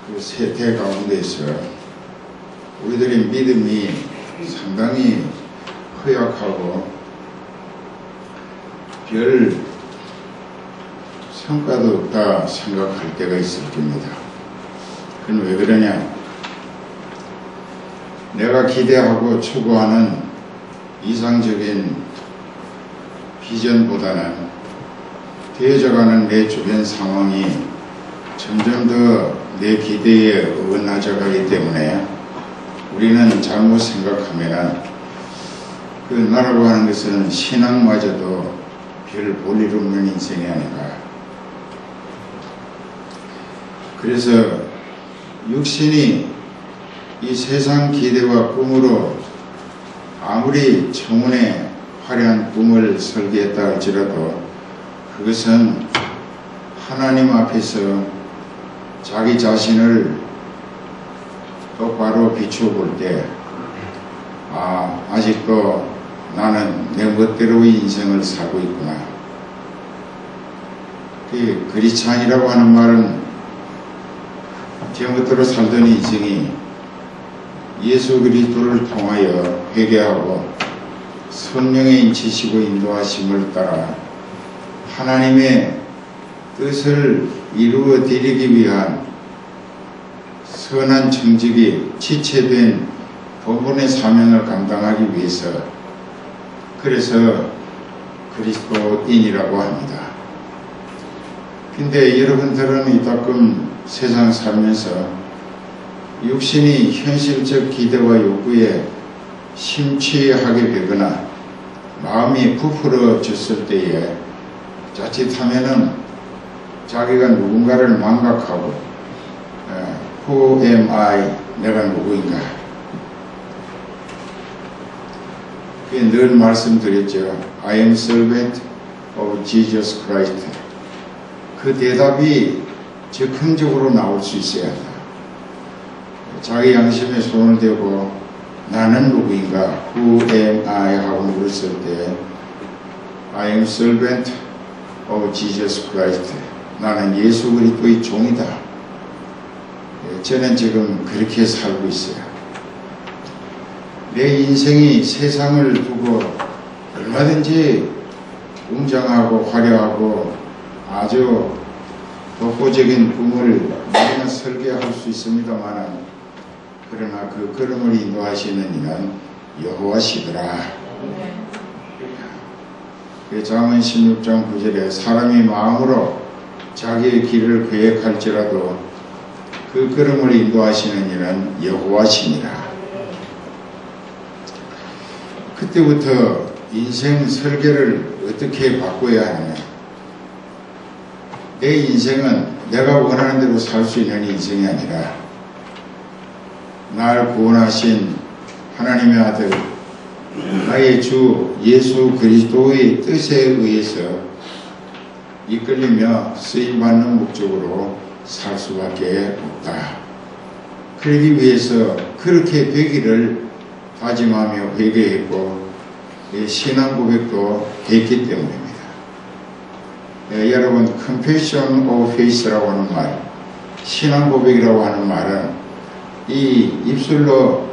그 세태 가운데서 우리들의 믿음이 상당히 허약하고 별 성과도 없다 생각할 때가 있을 겁니다. 그건 왜 그러냐? 내가 기대하고 추구하는 이상적인 비전보다는 되어져가는 내 주변 상황이 점점 더 내 기대에 어긋나져 가기 때문에 우리는 잘못 생각하면 그 나라고 하는 것은 신앙마저도 별 볼일 없는 인생이 아닌가. 그래서 육신이 이 세상 기대와 꿈으로 아무리 청운의 화려한 꿈을 설계했다 할지라도 그것은 하나님 앞에서 자기 자신을 똑바로 비추어 볼 때 아직도 나는 내 멋대로의 인생을 살고 있구나. 그 그리스찬이라고 하는 말은 제 멋대로 살던 인생이 예수 그리스도를 통하여 회개하고 성령의 인치시고 인도하심을 따라 하나님의 뜻을 이루어 드리기 위한 선한 정직이 지체된 본분의 사명을 감당하기 위해서 그래서 그리스도인이라고 합니다. 근데 여러분들은 이따금 세상 살면서 육신이 현실적 기대와 요구에 심취하게 되거나 마음이 부풀어졌을 때에 자칫하면은 자기가 누군가를 망각하고 Who am I? 내가 누구인가? 늘 말씀드렸죠. I am servant of Jesus Christ. 그 대답이 즉흥적으로 나올 수 있어야 한다. 자기 양심에 손을 대고 나는 누구인가? Who am I? 하고 물었을 때 I am servant of Jesus Christ. 나는 예수 그리스도의 종이다. 저는 지금 그렇게 살고 있어요. 내 인생이 세상을 두고 얼마든지 웅장하고 화려하고 아주 독보적인 꿈을 우리는 설계할 수 있습니다만 그러나 그 걸음을 인도하시는 이는 여호와시더라. 잠언 16장 9절에 사람이 마음으로 자기의 길을 계획할지라도 그 걸음을 인도하시는 이는 여호와시니라. 그때부터 인생 설계를 어떻게 바꿔야 하느냐. 내 인생은 내가 원하는 대로 살 수 있는 인생이 아니라 날 구원하신 하나님의 아들 나의 주 예수 그리스도의 뜻에 의해서 이끌리며 쓰임받는 목적으로 살 수밖에 없다. 그러기 위해서 그렇게 되기를 다짐하며 회개했고 신앙 고백도 했기 때문입니다. 여러분 Confession of Faith라고 하는 말, 신앙 고백이라고 하는 말은 이 입술로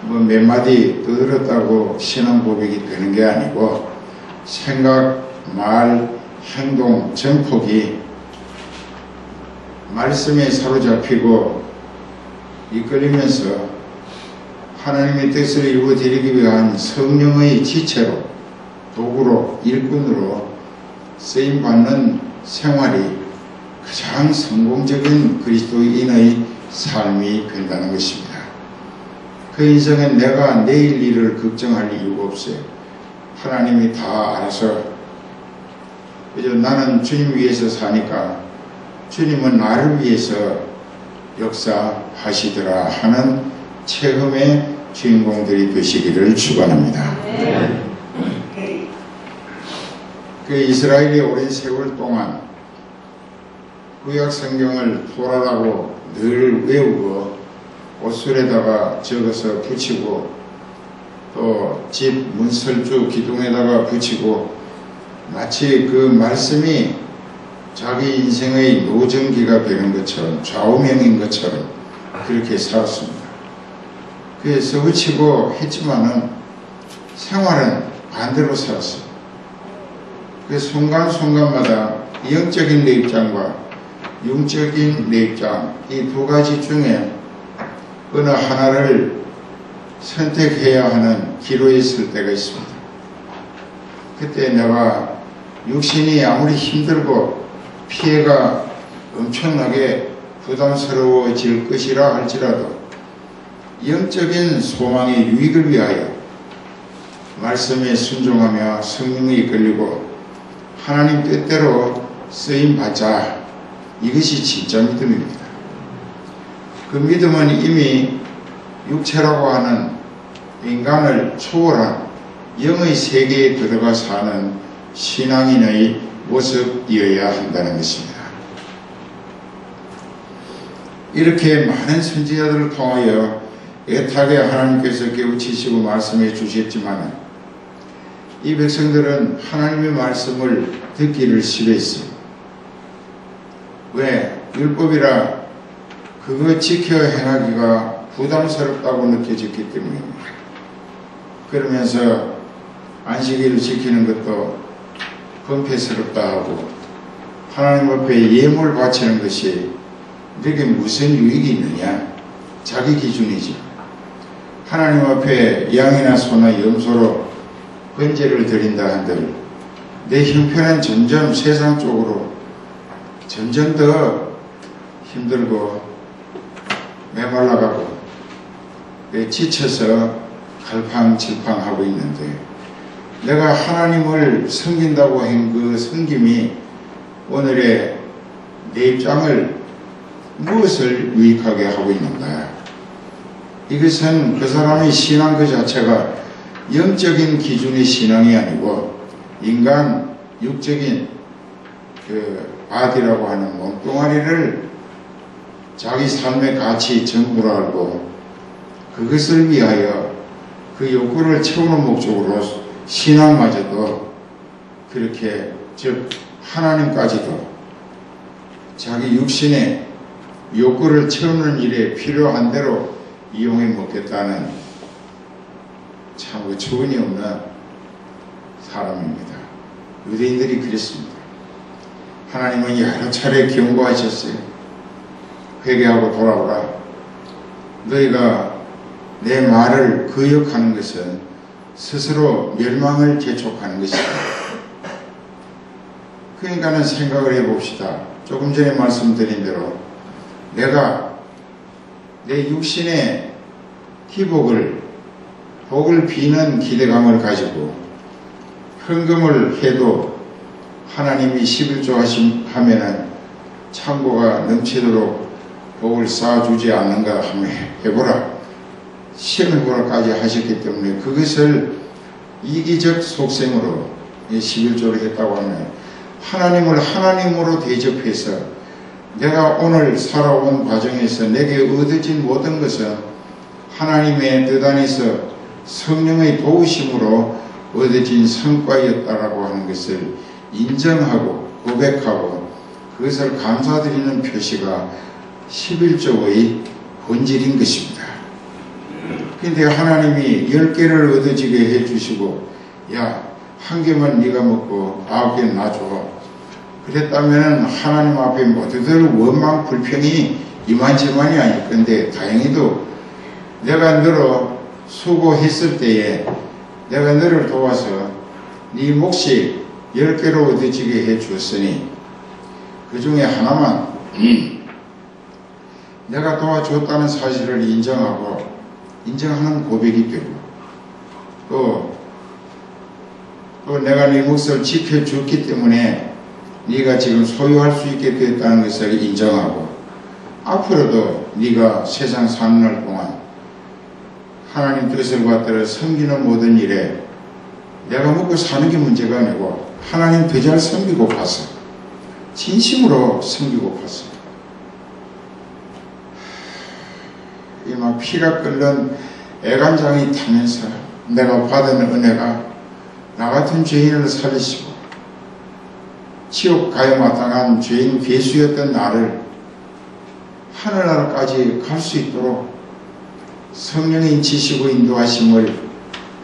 몇 마디 떠들었다고 신앙 고백이 되는 게 아니고 생각, 말, 행동, 전폭이 말씀에 사로잡히고 이끌리면서 하나님의 뜻을 이루어드리기 위한 성령의 지체로 도구로 일꾼으로 쓰임받는 생활이 가장 성공적인 그리스도인의 삶이 된다는 것입니다. 그 인생은 내가 내일 일을 걱정할 이유가 없어요. 하나님이 다 알아서 그저 나는 주님 위해서 사니까 주님은 나를 위해서 역사하시더라 하는 체험의 주인공들이 되시기를 축원합니다. 그 이스라엘이 오랜 세월 동안 구약 성경을 토라라고 늘 외우고 옷술에다가 적어서 붙이고 또 집 문설주 기둥에다가 붙이고 마치 그 말씀이 자기 인생의 노정기가 되는 것처럼 좌우명인 것처럼 그렇게 살았습니다. 그래서 서구치고 했지만은 생활은 반대로 살았어요. 그 순간순간마다 영적인 내 입장과 영적인 내 입장 이 두 가지 중에 어느 하나를 선택해야 하는 기로에 있을 때가 있습니다. 그때 내가 육신이 아무리 힘들고 피해가 엄청나게 부담스러워질 것이라 할지라도 영적인 소망의 유익을 위하여 말씀에 순종하며 성령에 이끌리고 하나님 뜻대로 쓰임받자. 이것이 진짜 믿음입니다. 그 믿음은 이미 육체라고 하는 인간을 초월한 영의 세계에 들어가 사는 신앙인의 모습이어야 한다는 것입니다. 이렇게 많은 선지자들을 통하여 애타게 하나님께서 깨우치시고 말씀해 주셨지만 이 백성들은 하나님의 말씀을 듣기를 싫어했어요. 왜? 율법이라 그거 지켜 행하기가 부담스럽다고 느껴졌기 때문입니다. 그러면서 안식일을 지키는 것도 번패스럽다 하고 하나님 앞에 예물 바치는 것이 너에게 무슨 유익이 있느냐? 자기 기준이지. 하나님 앞에 양이나 소나 염소로 번제를 드린다 한들 내 형편은 점점 세상 쪽으로 점점 더 힘들고 메말라가고 지쳐서 갈팡질팡하고 있는데 내가 하나님을 섬긴다고 한 그 섬김이 오늘의 내 입장을 무엇을 유익하게 하고 있는가? 이것은 그 사람의 신앙 그 자체가 영적인 기준의 신앙이 아니고 인간 육적인 그 바디라고 하는 몸뚱아리를 자기 삶의 가치 전부로 알고 그것을 위하여 그 욕구를 채우는 목적으로 신앙마저도 그렇게 즉 하나님까지도 자기 육신의 욕구를 채우는 일에 필요한 대로 이용해 먹겠다는 참 어처구니 없는 사람입니다. 유대인들이 그랬습니다. 하나님은 여러 차례 경고하셨어요. 회개하고 돌아오라. 너희가 내 말을 거역하는 것은 스스로 멸망을 재촉하는 것이다. 그러니까는 생각을 해봅시다. 조금 전에 말씀드린 대로 내가 내 육신의 기복을 복을 비는 기대감을 가지고 헌금을 해도 하나님이 11조 하면은 창고가 넘치도록 복을 쌓아주지 않는가 하면 해보라. 시험해보라까지 하셨기 때문에 그것을 이기적 속셈으로 11조를 했다고 하면 하나님을 하나님으로 대접해서 내가 오늘 살아온 과정에서 내게 얻어진 모든 것은 하나님의 뜻 안에서 성령의 도우심으로 얻어진 성과였다라고 하는 것을 인정하고 고백하고 그것을 감사드리는 표시가 11조의 본질인 것입니다. 그런데 하나님이 10개를 얻어지게 해주시고 야, 1개만 네가 먹고 9개는 나 줘. 그랬다면 하나님 앞에 모두들 원망 불평이 이만저만이 아닐 건데 다행히도 내가 너로 수고했을 때에 내가 너를 도와서 네 몫이 10개로 얻어지게 해 주었으니 그 중에 하나만 내가 도와줬다는 사실을 인정하는 고백이 되고 또 내가 네 몫을 지켜줬기 때문에 네가 지금 소유할 수 있게 됐다는 것을 인정하고 앞으로도 네가 세상 사는 날 동안 하나님 뜻을 받들어 섬기는 모든 일에 내가 먹고 사는 게 문제가 아니고 하나님 더 잘 섬기고 봤어. 진심으로 섬기고 봤어. 이 막 피가 끓는 애간장이 타면서 내가 받은 은혜가 나 같은 죄인을 살리시고 지옥 가야 마땅한 죄인 괴수였던 나를 하늘나라까지 갈 수 있도록 성령이 지시고 인도하심을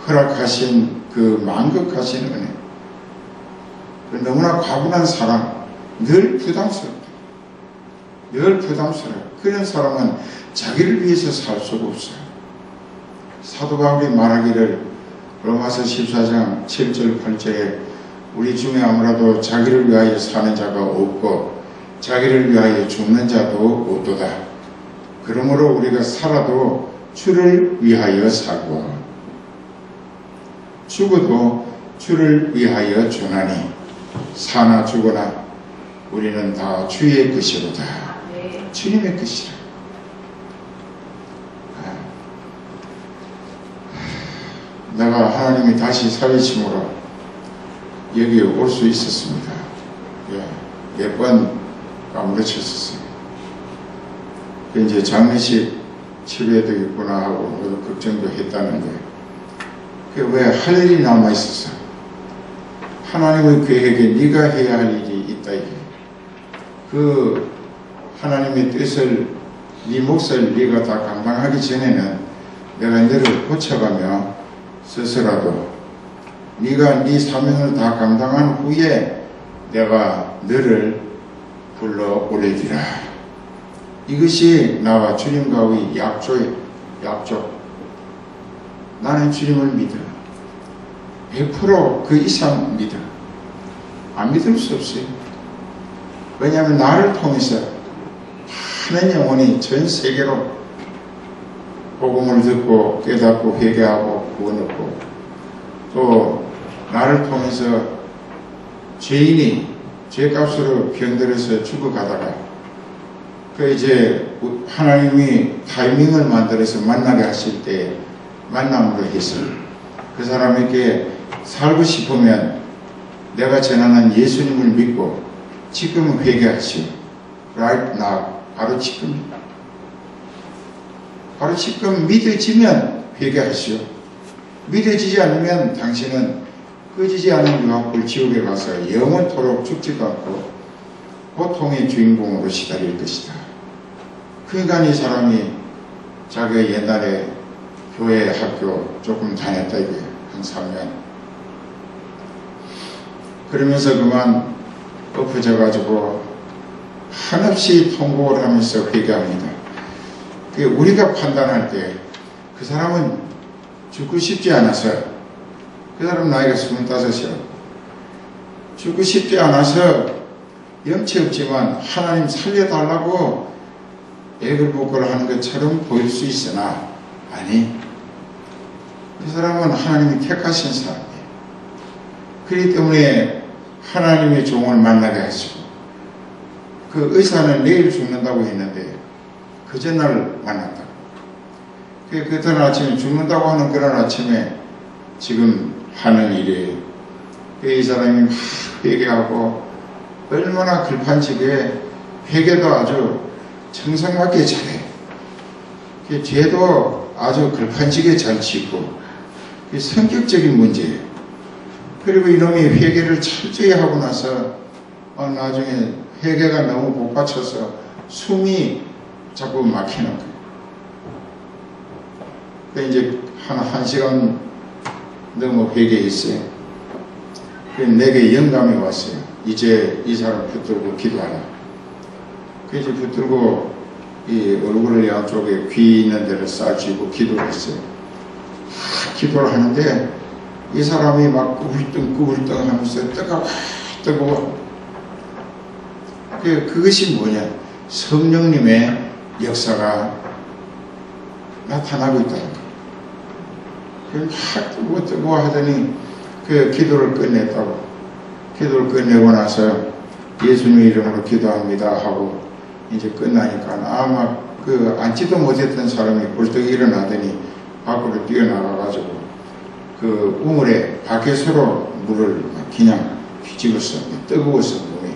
허락하신 그 만극하신 은혜, 그 너무나 과분한 사랑, 늘 부담스럽다. 늘 부담스러워. 그런 사람은 자기를 위해서 살 수가 없어요. 사도 바울이 말하기를 로마서 14장 7절 8절에 우리 중에 아무라도 자기를 위하여 사는 자가 없고 자기를 위하여 죽는 자도 없도다. 그러므로 우리가 살아도 주를 위하여 살고 죽어도 주를 위하여 주나니 사나 죽으나 우리는 다 주의 것이로다. 주님의 것이라. 내가 하나님이 다시 살리심으로 여기 올 수 있었습니다. 몇 번 까무러쳤었어요. 이제 장례식 치료해도 있구나 하고 걱정도 했다는데 왜 할 일이 남아 있었어? 하나님의 계획에 네가 해야 할 일이 있다 이게. 그 하나님의 뜻을 네 몫을 네가 다 감당하기 전에는 내가 너를 고쳐가며 스스로라도 네가 네 사명을 다 감당한 후에 내가 너를 불러 오래리라. 이것이 나와 주님과의 약조의 약조. 나는 주님을 믿어. 100% 그 이상 믿어. 안 믿을 수 없어요. 왜냐하면 나를 통해서 많은 영혼이 전 세계로 복음을 듣고 깨닫고 회개하고 구원 얻고 또 나를 통해서 죄인이 죄값으로 병들어서 죽어가다가 그 이제 하나님이 타이밍을 만들어서 만나게 하실 때 만남으로 해서 그 사람에게 살고 싶으면 내가 전하는 예수님을 믿고 지금 회개하시오. Right now. 바로 지금입니다. 바로 지금 믿어지면 회개하시오. 믿어지지 않으면 당신은 꺼지지 않은 유황불 지옥에 가서 영원토록 죽지도 않고 고통의 주인공으로 시달릴 것이다. 그러니까 이 사람이 자기가 옛날에 교회 학교 조금 다녔다 이거예요. 한 3년. 그러면서 그만 엎어져 가지고 한없이 통곡을 하면서 회개합니다. 우리가 판단할 때 그 사람은 죽고 싶지 않아서 그 사람 나이가 25이요. 죽고 싶지 않아서 염치 없지만 하나님 살려달라고 애걸복걸 하는 것처럼 보일 수 있으나 아니, 그 사람은 하나님이 택하신 사람이에요. 그렇기 때문에 하나님의 종을 만나게 하시고 그 의사는 내일 죽는다고 했는데 그 전날 만났다. 그 다음 아침에 죽는다고 하는 그런 아침에 지금 하는 일이에요. 이 사람이 막 회개하고 얼마나 글판지게 회개도 아주 정성맞게 잘해. 죄도 아주 글판지게 잘 짓고 성격적인 문제예요. 그리고 이놈이 회개를 철저히 하고 나서 나중에 회개가 너무 복받쳐서 숨이 자꾸 막히는 거예요. 이제 한 시간 넘어 회개했어요. 내게 영감이 왔어요. 이제 이 사람 붙들고 기도하라. 그래서 붙들고 이 얼굴을 양쪽에 귀 있는 데를 쌀쥐고 기도를 했어요. 기도를 하는데 이 사람이 막 꾸불떡꾸불떡 하면서 뜨거워. 그것이 뭐냐? 성령님의 역사가 나타나고 있다는 거예요. 막 뜨거워 하더니 그 기도를 끝냈다고. 기도를 끝내고 나서 예수님 이름으로 기도합니다 하고 이제 끝나니까 아마 그 앉지도 못했던 사람이 벌떡 일어나더니 밖으로 뛰어나가가지고 그 우물에 바켓으로 물을 그냥 뒤집었어. 뜨거워서 몸이.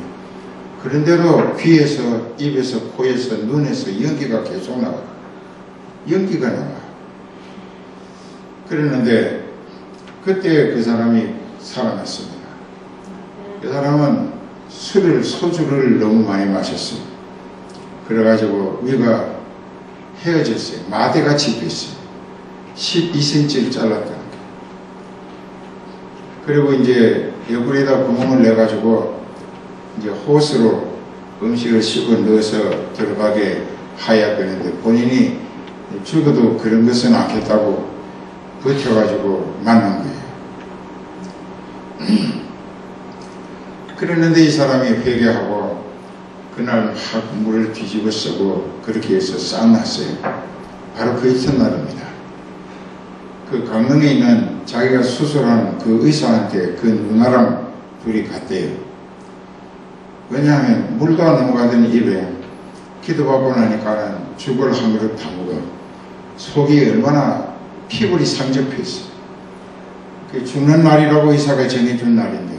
그런데도 귀에서 입에서 코에서 눈에서 연기가 계속 나와요. 연기가 나와. 그랬는데 그때 그 사람이 살아났습니다. 그 사람은 소주를 너무 많이 마셨어요. 그래가지고 위가 헤어졌어요. 마대같이 됐어요. 12cm를 잘랐다는 거예요. 그리고 이제 옆구리에다 구멍을 내가지고 이제 호스로 음식을 씹어 넣어서 들어가게 하야 되는데 본인이 죽어도 그런 것은 않겠다고 버텨가지고 만난 거예요. 그랬는데 이 사람이 회개하고 그날 막 물을 뒤집어 쓰고 그렇게 해서 싹 났어요. 바로 그 이튿날입니다. 그 강릉에 있는 자기가 수술한 그 의사한테 그 누나랑 둘이 갔대요. 왜냐하면 물도 안 넘어가던 입에 기도받고 나니까는 죽을 한 그릇 다 먹어. 속이 얼마나 피골이 상접했어. 그 죽는 날이라고 의사가 정해준 날인데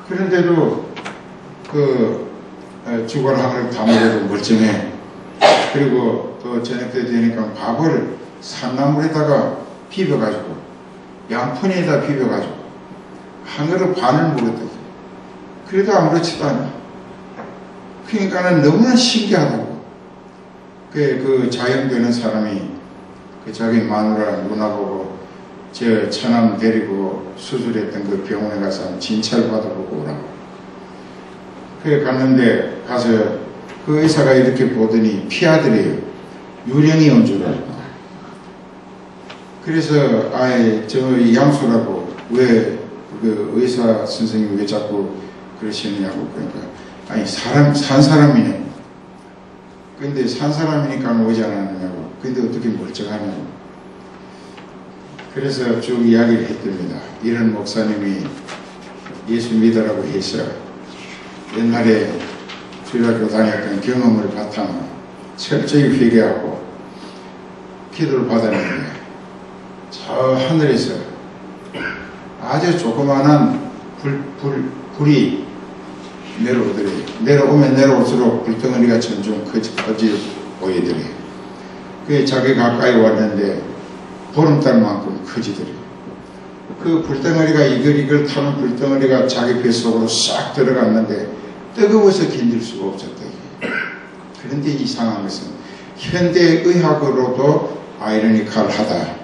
그런데도 그 죽을 한 그릇 다 먹어도 멀쩡해. 그리고 또 저녁 때 되니까 밥을 산나물에다가 비벼가지고 양푼에다 비벼가지고 한 그릇 반을 먹었대요. 그래도 아무렇지도 않아. 그러니까는 너무나 신기하다고. 그 자영되는 사람이 그 자기 마누라 누나 보고 저 처남 데리고 수술했던 그 병원에 가서 진찰 받아보고 오라고. 그래 갔는데 가서 그 의사가 이렇게 보더니 피아들이에요. 유령이 온 줄 알고. 그래서 아예 저 양수라고 왜 그 의사 선생님이 왜 자꾸 그러시느냐고. 그러니까 아니 산 사람이네. 근데 산 사람이니까 오지 않았느냐고. 근데 어떻게 멀쩡하냐고. 그래서 쭉 이야기를 했답니다. 이런 목사님이 예수 믿으라고 해서 옛날에 주일학교 다녔던 경험을 바탕으로 철저히 회개하고 기도를 받았는데 저 하늘에서 아주 조그마한 불이 내려오더래요. 내려오면 내려올수록 불덩어리가 점점 커지 보이더래요. 그게 자기 가까이 왔는데 보름달만큼 커지더래요. 그 불덩어리가 이글이글 타는 불덩어리가 자기 뱃속으로 싹 들어갔는데 뜨거워서 견딜 수가 없었다. 그런데 이상한 것은 현대의학으로도 아이러니컬하다.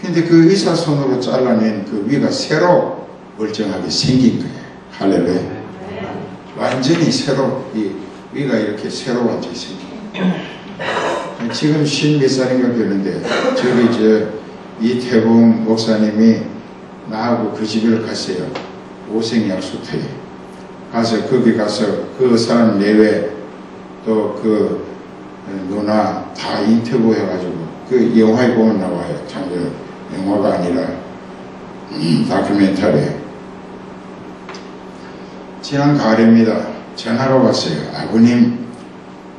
근데 그 의사 손으로 잘라낸 그 위가 새로 멀쩡하게 생긴 거예요. 할렐루야. 완전히 새로, 이 위가 이렇게 새로 완전히 생긴 거예요. 지금 50몇 살인가 되는데 저기 이태봉 목사님이 나하고 그 집을 갔어요. 오색약수터에 가서 거기 가서 그 사람 내외 또 그 누나 다 인터뷰해가지고 그 영화에 보면 나와요. 참 영화가 아니라 다큐멘터리. 지난 가을입니다. 전화가 왔어요. 아버님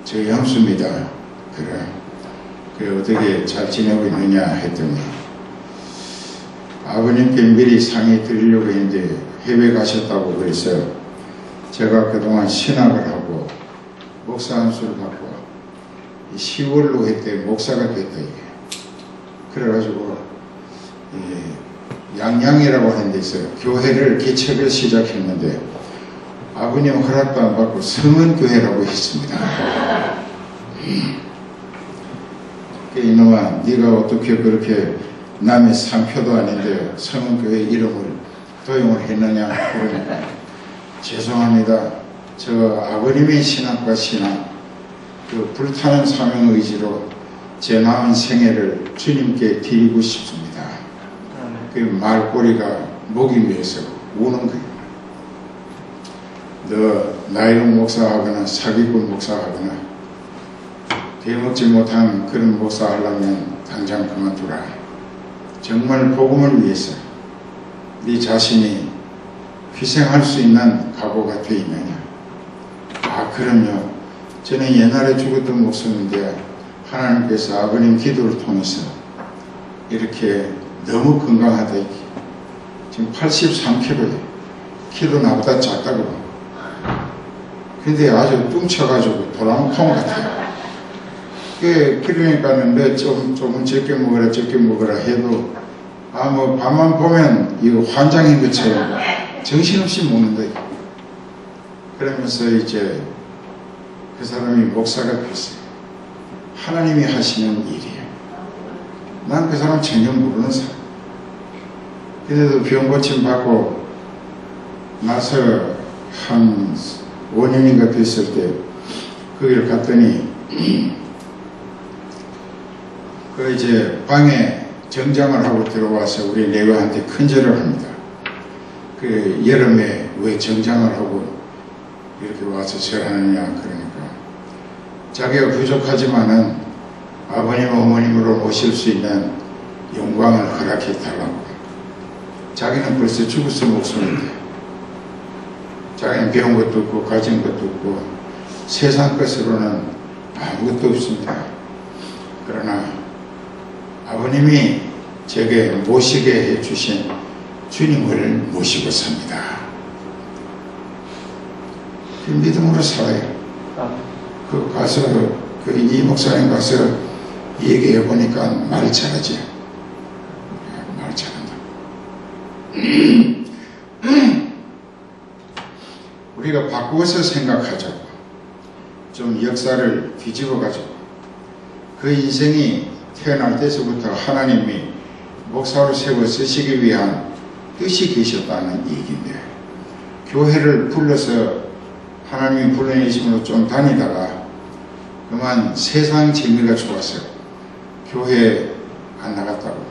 저 영수입니다. 그래 어떻게 잘 지내고 있느냐 했더니 아버님께 미리 상의 드리려고 했는데 해외 가셨다고 그래서 제가 그동안 신학을 하고 목사 안수를 받고 10월로 했대 목사가 됐다 이게. 그래가지고 양양이라고 하는 데서 교회를 개척을 시작했는데 아버님 허락도 안 받고 성은교회라고 했습니다. 이놈아 네가 어떻게 그렇게 남의 상표도 아닌데 성은교회 이름을 도용을 했느냐. 그러니까 죄송합니다. 저 아버님의 신학과 신앙 그 불타는 사명 의지로 제 남은 생애를 주님께 드리고 싶습니다. 그 말꼬리가 목이 메서 우는 거예요. 너 나이롱 목사하거나 사기꾼 목사하거나 되먹지 못한 그런 목사 하려면 당장 그만두라. 정말 복음을 위해서 네 자신이 희생할 수 있는 각오가 되어 있느냐. 아 그럼요. 저는 옛날에 죽었던 목사인데 하나님께서 아버님 기도를 통해서 이렇게 너무 건강하다. 지금 83kg예요. 키도 나보다 작다고. 근데 아주 뚱쳐가지고 도랑통 같아요. 그러니까는 너 조금 적게 먹어라 해도 뭐 밥만 보면 이거 환장인 것처럼 정신없이 먹는다. 그러면서 이제 그 사람이 목사가 됐어요. 하나님이 하시는 일이에요. 난 그 사람 전혀 모르는 사람. 그래도 병 고침 받고 나서 한 5년인가 됐을 때 거기를 갔더니 그 이제 방에 정장을 하고 들어와서 우리 레위한테 큰절을 합니다. 그 여름에 왜 정장을 하고 이렇게 와서 절하느냐 그러니까 자기가 부족하지만은 아버님 어머님으로 모실 수 있는 영광을 허락해 달라고. 자기는 벌써 죽었을 목숨인데 자기는 배운 것도 없고 가진 것도 없고 세상 것으로는 아무것도 없습니다. 그러나 아버님이 제게 모시게 해주신 주님을 모시고 삽니다. 그 믿음으로 살아요. 그 가서 그 이 목사님 가서 얘기해 보니까 말 잘하지. 말 잘한다. 우리가 바꾸어서 생각하자고. 좀 역사를 뒤집어 가지고 그 인생이 태어날 때서부터 하나님이 목사로 세워 쓰시기 위한 뜻이 계셨다는 얘기인데, 교회를 불러서 하나님이 불러내심으로 좀 다니다가 그만 세상 재미가 좋아서 교회에 안 나갔다고.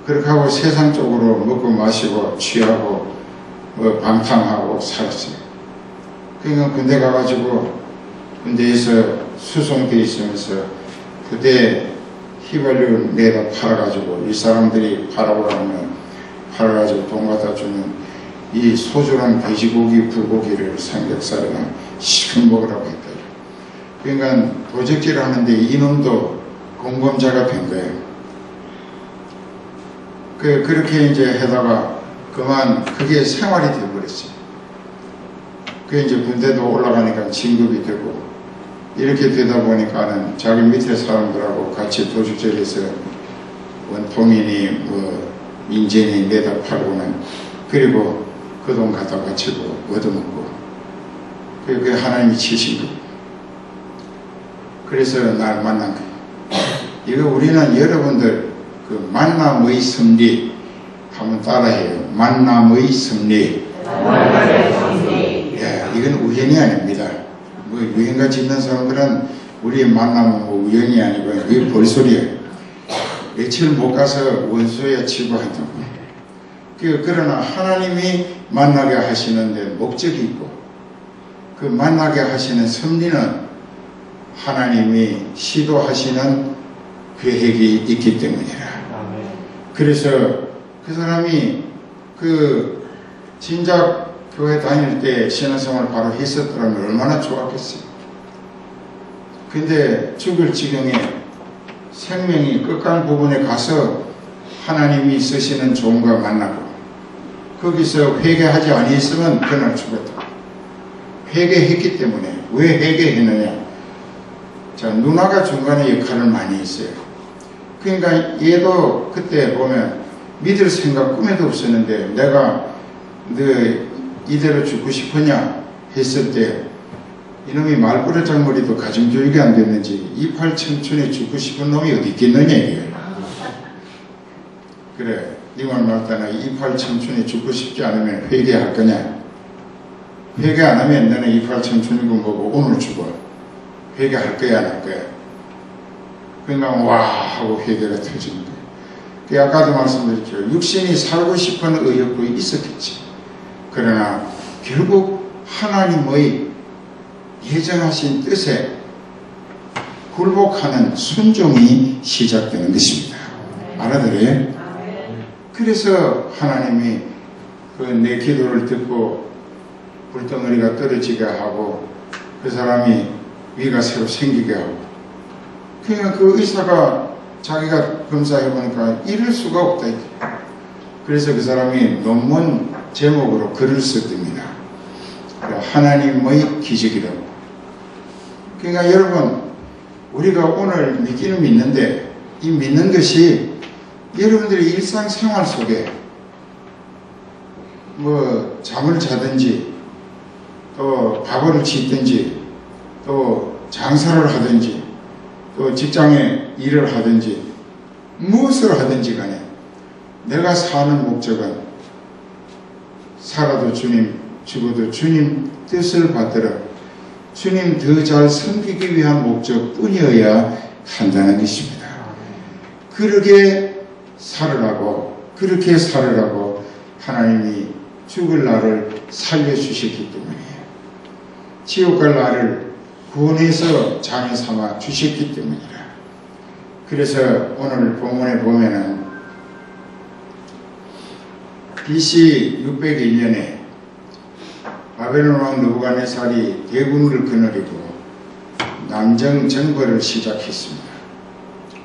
그렇게 하고 세상 쪽으로 먹고 마시고 취하고 방탕하고 살았어요. 그러니까 군대 가가지고 군대에서 수송되어 있으면서 부대 휘발유 내다 팔아가지고 이 사람들이 팔아오라면 팔아가지고 돈 갖다 주는 이 소중한 돼지고기, 불고기를 삼겹살이나 시큼 먹으라고 했다. 그러니까 도적질을 하는데 이놈도 공범자가 된 거예요. 그렇게 이제 하다가 그만 그게 생활이 되어버렸어요. 그게 이제 군대도 올라가니까 진급이 되고 이렇게 되다 보니까는 자기 밑에 사람들하고 같이 도둑질해서 원통이니 뭐 인재니 내다 팔고는 그리고 그 돈 갖다 바치고 얻어먹고 그게 하나님이 치신 거예요. 그래서 날 만난 거예요. 이거 우리는 여러분들 그 만남의 섭리 한번 따라해요. 만남의 섭리. 예, 이건 우연이 아닙니다. 뭐 유행같이 있는 사람들은 우리의 만남은 뭐 우연이 아니고 이게 벌소리예요. 며칠 못 가서 원수에 치고 한다고. 그러나 하나님이 만나게 하시는데 목적이 있고 그 만나게 하시는 섭리는 하나님이 시도하시는 계획이 있기 때문이라. 그래서 그 사람이 그 진작 교회 다닐 때 신앙생활을 바로 했었더라면 얼마나 좋았겠어요. 근데 죽을 지경에 생명이 끝간 부분에 가서 하나님이 쓰시는 종과 만나고 거기서 회개하지 아니했으면 그날 죽었다. 회개했기 때문에. 왜 회개했느냐? 자, 누나가 중간에 역할을 많이 했어요. 그러니까 얘도 그때 보면 믿을 생각 꿈에도 없었는데 내가 너 이대로 죽고 싶으냐 했을 때 이놈이 말버릇장머리도 가정교육이 안 됐는지 이팔 청춘에 죽고 싶은 놈이 어디 있겠느냐 이거예요. 그래, 네 말 맞다나 이팔 청춘에 죽고 싶지 않으면 회개할 거냐? 회개 안 하면 너는 이팔 청춘이고 뭐고 오늘 죽어. 회개할 거야 안 할 거야? 그러니까 와 하고 회개가 터지는 거예요. 그 아까도 말씀드렸죠. 육신이 살고 싶은 의욕도 있었겠지. 그러나 결국 하나님의 예정하신 뜻에 굴복하는 순종이 시작되는 것입니다. 알아들어요? 그래서 하나님이 내 기도를 듣고 불덩어리가 떨어지게 하고 그 사람이 위가 새로 생기게 하고 그러니까 그 의사가 자기가 검사해보니까 이럴 수가 없다. 그래서 그 사람이 논문 제목으로 글을 썼답니다. 하나님의 기적이라고. 그러니까 여러분 우리가 오늘 믿기는 믿는데 이 믿는 것이 여러분들의 일상생활 속에 뭐 잠을 자든지 또 밥을 짓든지 또 장사를 하든지 또 직장에 일을 하든지 무엇을 하든지 간에 내가 사는 목적은 살아도 주님, 죽어도 주님 뜻을 받들어 주님 더 잘 섬기기 위한 목적뿐이어야 한다는 것입니다. 그렇게 살으라고 하나님이 죽을 나를 살려주셨기 때문이에요. 지옥 갈 나를 구원해서 자녀 삼아 주셨기 때문이라. 그래서 오늘 본문에 보면은 BC 601년에 바벨론 왕 느부갓네살이 대군을 거느리고 남정 정벌을 시작했습니다.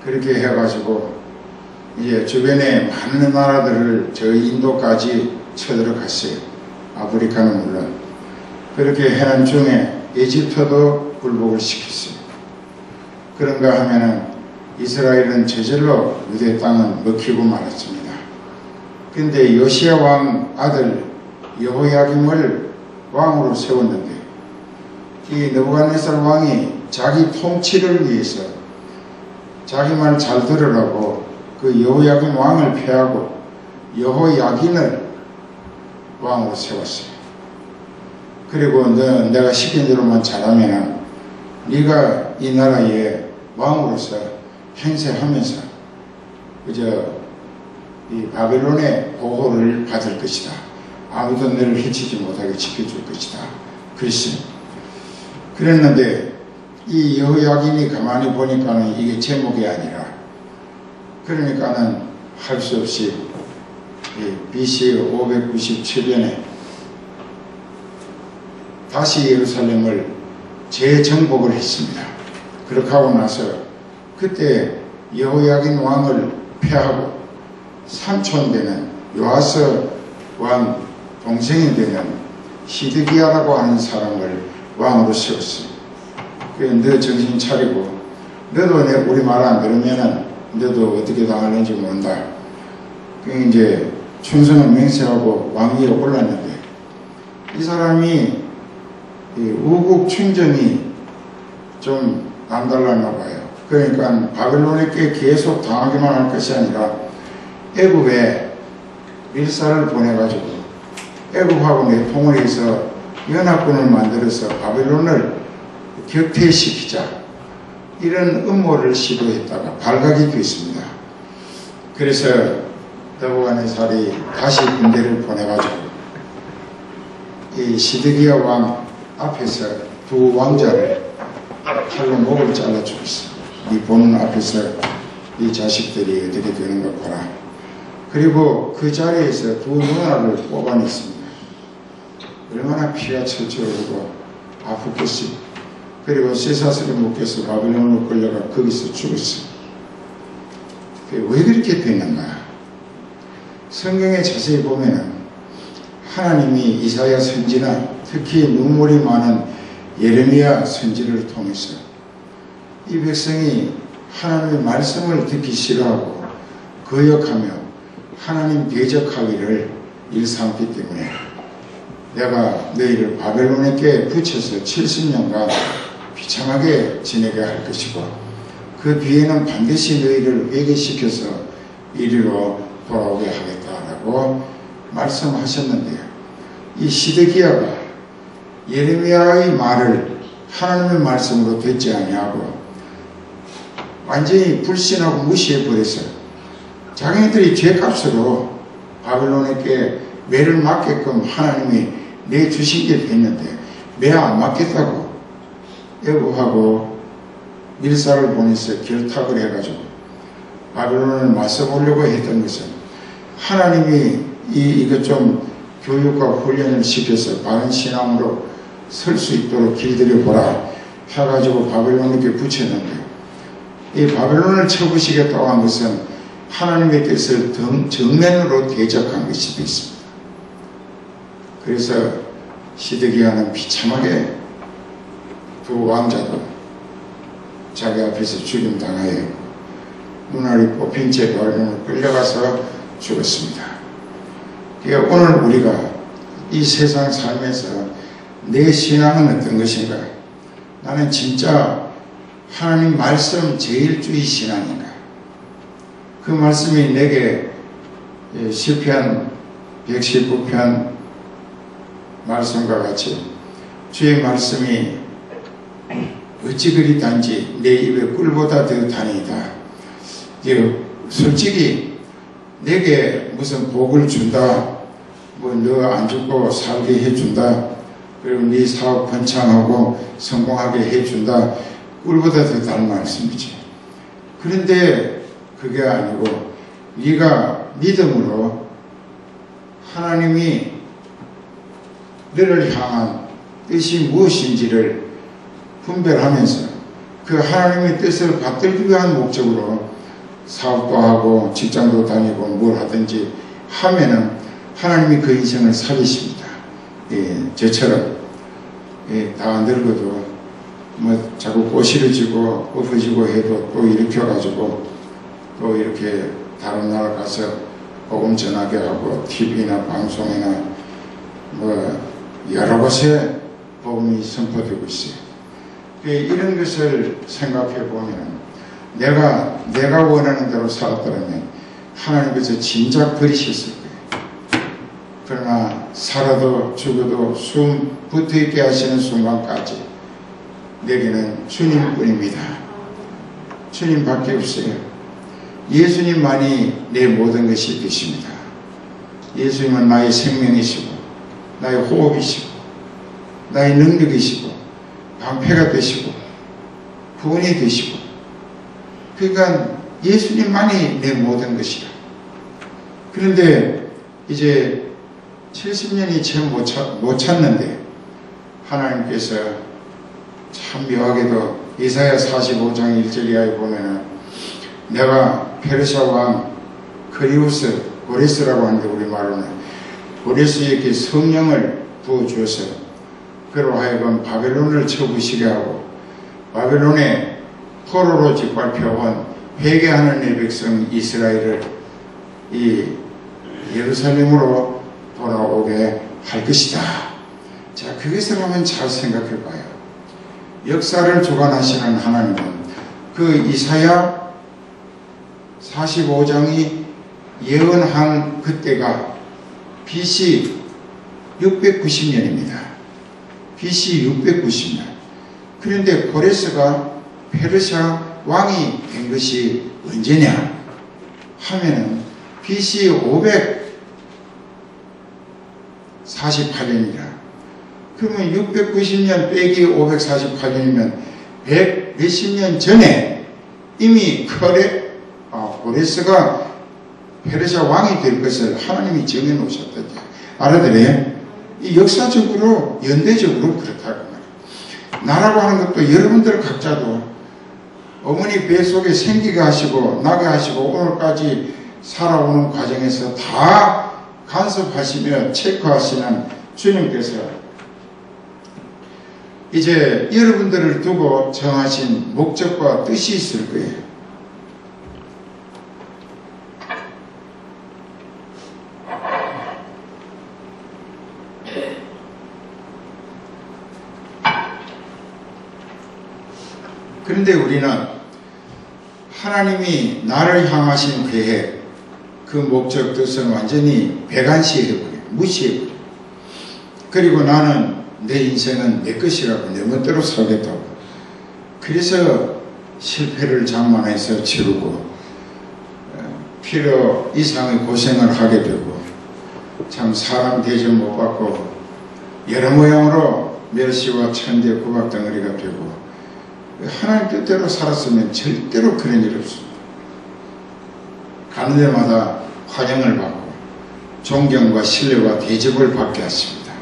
그렇게 해가지고 이제 주변에 많은 나라들을 저 인도까지 쳐들어갔어요. 아프리카는 물론. 그렇게 해난 중에 이집트도 굴복을 시켰어요. 그런가 하면은 이스라엘은 저절로 유대 땅은 먹히고 말았습니다. 근데 요시야 왕 아들 여호야김을 왕으로 세웠는데 이 느부갓네살 왕이 자기 통치를 위해서 자기 말 잘 들으라고 그 여호야김 왕을 폐하고 여호야긴을 왕으로 세웠어요. 그리고 내가 시킨 대로만 잘하면 네가 이 나라의 왕으로서 행세하면서 그저 이 바벨론의 보호를 받을 것이다. 아무도 너를 해치지 못하게 지켜줄 것이다. 그랬는데 이 여호야긴이 가만히 보니까는 이게 제목이 아니라 그러니까는 할 수 없이 BC 597년에 다시 예루살렘을 재정복을 했습니다. 그렇게 하고 나서 그때 여호야긴 왕을 폐하고 삼촌 되는 요아스 왕 동생이 되는 시드기야라고 하는 사람을 왕으로 세웠어요. 그래서 너 정신 차리고 너도 우리 말 안 들으면은 너도 어떻게 당하는지 모른다. 그 이제 충성을 맹세하고 왕위에 올랐는데 이 사람이 우국 충정이 좀 남달랐나 봐요. 그러니까 바벨론에게 계속 당하기만 할 것이 아니라 애굽에 밀사를 보내가지고 애굽하고 내통을 해서 연합군을 만들어서 바벨론을 격퇴시키자 이런 음모를 시도했다가 발각이 됐습니다. 그래서 느부갓네살이 다시 군대를 보내가지고 이 시드기야 왕 앞에서 두 왕자를 칼로 목을 잘라 죽였어. 이 보는 앞에서 이 자식들이 어떻게 되는가 보라. 그리고 그 자리에서 두 누나를 뽑아냈습니다. 얼마나 피가 철철 흐르고 아프겠어요. 그리고 쇠사슬에 묶여서 바벨론으로 끌려가 거기서 죽었어요. 왜 그렇게 됐는가? 성경에 자세히 보면은 하나님이 이사야 선지나 특히 눈물이 많은 예레미야 선지를 통해서 이 백성이 하나님의 말씀을 듣기 싫어하고 거역하며 하나님 대적하기를 일삼기 때문에 내가 너희를 바벨론에게 붙여서 70년간 비참하게 지내게 할 것이고 그 뒤에는 반드시 너희를 회개시켜서 이리로 돌아오게 하겠다라고 말씀하셨는데요. 이 시드기야가 예레미야의 말을 하나님의 말씀으로 듣지 아니하고 완전히 불신하고 무시해버렸어요. 자기네들이 죄값으로 바벨론에게 매를 맞게끔 하나님이 내주신 게 됐는데 매 안 맞겠다고 애굽하고 밀사를 보내서 결탁을 해가지고 바벨론을 맞서보려고 했던 것은 하나님이 이것 좀 교육과 훈련을 시켜서 바른 신앙으로 설 수 있도록 길들여 보라 해가지고 바벨론에게 붙였는데 이 바벨론을 쳐부시겠다고 한 것은 하나님의 뜻을 정면으로 대적한 것이 되었습니다. 그래서 시드기야는 비참하게 두 왕자도 자기 앞에서 죽임당하여 눈알이 뽑힌 채 바벨론으로 끌려가서 죽었습니다. 그러니까 오늘 우리가 이 세상 살면서 내 신앙은 어떤 것인가? 나는 진짜 하나님 말씀 제일주의 신앙인가? 그 말씀이 내게 시편 119편 말씀과 같이 주의 말씀이 어찌 그리 단지 내 입에 꿀보다 더 다니이다. 솔직히 내게 무슨 복을 준다, 뭐 너 안 죽고 살게 해준다, 그리고 네 사업 번창하고 성공하게 해준다, 꿀보다 더 다른 말씀이지. 그런데 그게 아니고 네가 믿음으로 하나님이 너를 향한 뜻이 무엇인지를 분별하면서 그 하나님의 뜻을 받들기 위한 목적으로 사업도 하고 직장도 다니고 뭘 하든지 하면은 하나님이 그 인생을 살리십니다. 저처럼 다 늙어도 뭐 자꾸 꼬시러지고 엎어지고 해도 또 일으켜가지고 또 이렇게 다른 나라 가서 복음 전하게 하고 TV나 방송이나 뭐 여러 곳에 복음이 선포되고 있어요. 이런 것을 생각해 보면 내가 원하는 대로 살았더라면 하나님께서 진작 버리셨을 거예요. 그러나 살아도 죽어도 숨 붙어있게 하시는 순간까지 내게는 주님뿐입니다. 주님밖에 없어요. 예수님만이 내 모든 것이 되십니다. 예수님은 나의 생명이시고 나의 호흡이시고 나의 능력이시고 방패가 되시고 구원이 되시고, 그러니까 예수님만이 내 모든 것이라. 그런데 이제 70년이 채 못 찼는데 하나님께서 참 묘하게도 이사야 45장 1절 이하에 보면은 내가 페르시아 왕 고레스라고 하는데 우리말로는 고레스에게 성령을 부어주어서 그로 하여금 바벨론을 쳐부시게 하고 바벨론에 포로로 짓밟혀온 회개하는 내 백성 이스라엘을 이 예루살렘으로 돌아오게 할 것이다. 자, 그것을 한번 잘 생각해 봐요. 역사를 주관하시는 하나님은 그 이사야 45장이 예언한 그때가 BC 690년입니다. BC 690년. 그런데 고레스가 페르시아 왕이 된 것이 언제냐 하면은 BC 548년이라. 그러면 690년 빼기 548년이면 100 몇십 년 전에 이미 고레스가 페르시아 왕이 될 것을 하나님이 정해 놓으셨던데 알아들어요? 이 역사적으로 연대적으로 그렇다고 말이에요. 나라고 하는 것도 여러분들 각자도 어머니 배 속에 생기게 하시고 나게 하시고 오늘까지 살아오는 과정에서 다 간섭하시며 체크하시는 주님께서 이제 여러분들을 두고 정하신 목적과 뜻이 있을 거예요. 그런데 우리는 하나님이 나를 향하신 계획, 그 목적 뜻은 완전히 배관시해버려요. 무시해버려요. 그리고 나는 내 인생은 내 것이라고 내 멋대로 살겠다고. 그래서 실패를 장만해서 치르고 필요 이상의 고생을 하게 되고 참 사람 대접 못 받고 여러 모양으로 멸시와 천대 구박덩어리가 되고 하나님 뜻대로 살았으면 절대로 그런 일 없습니다. 가는 데마다 환영을 받고 존경과 신뢰와 대접을 받게 하십니다.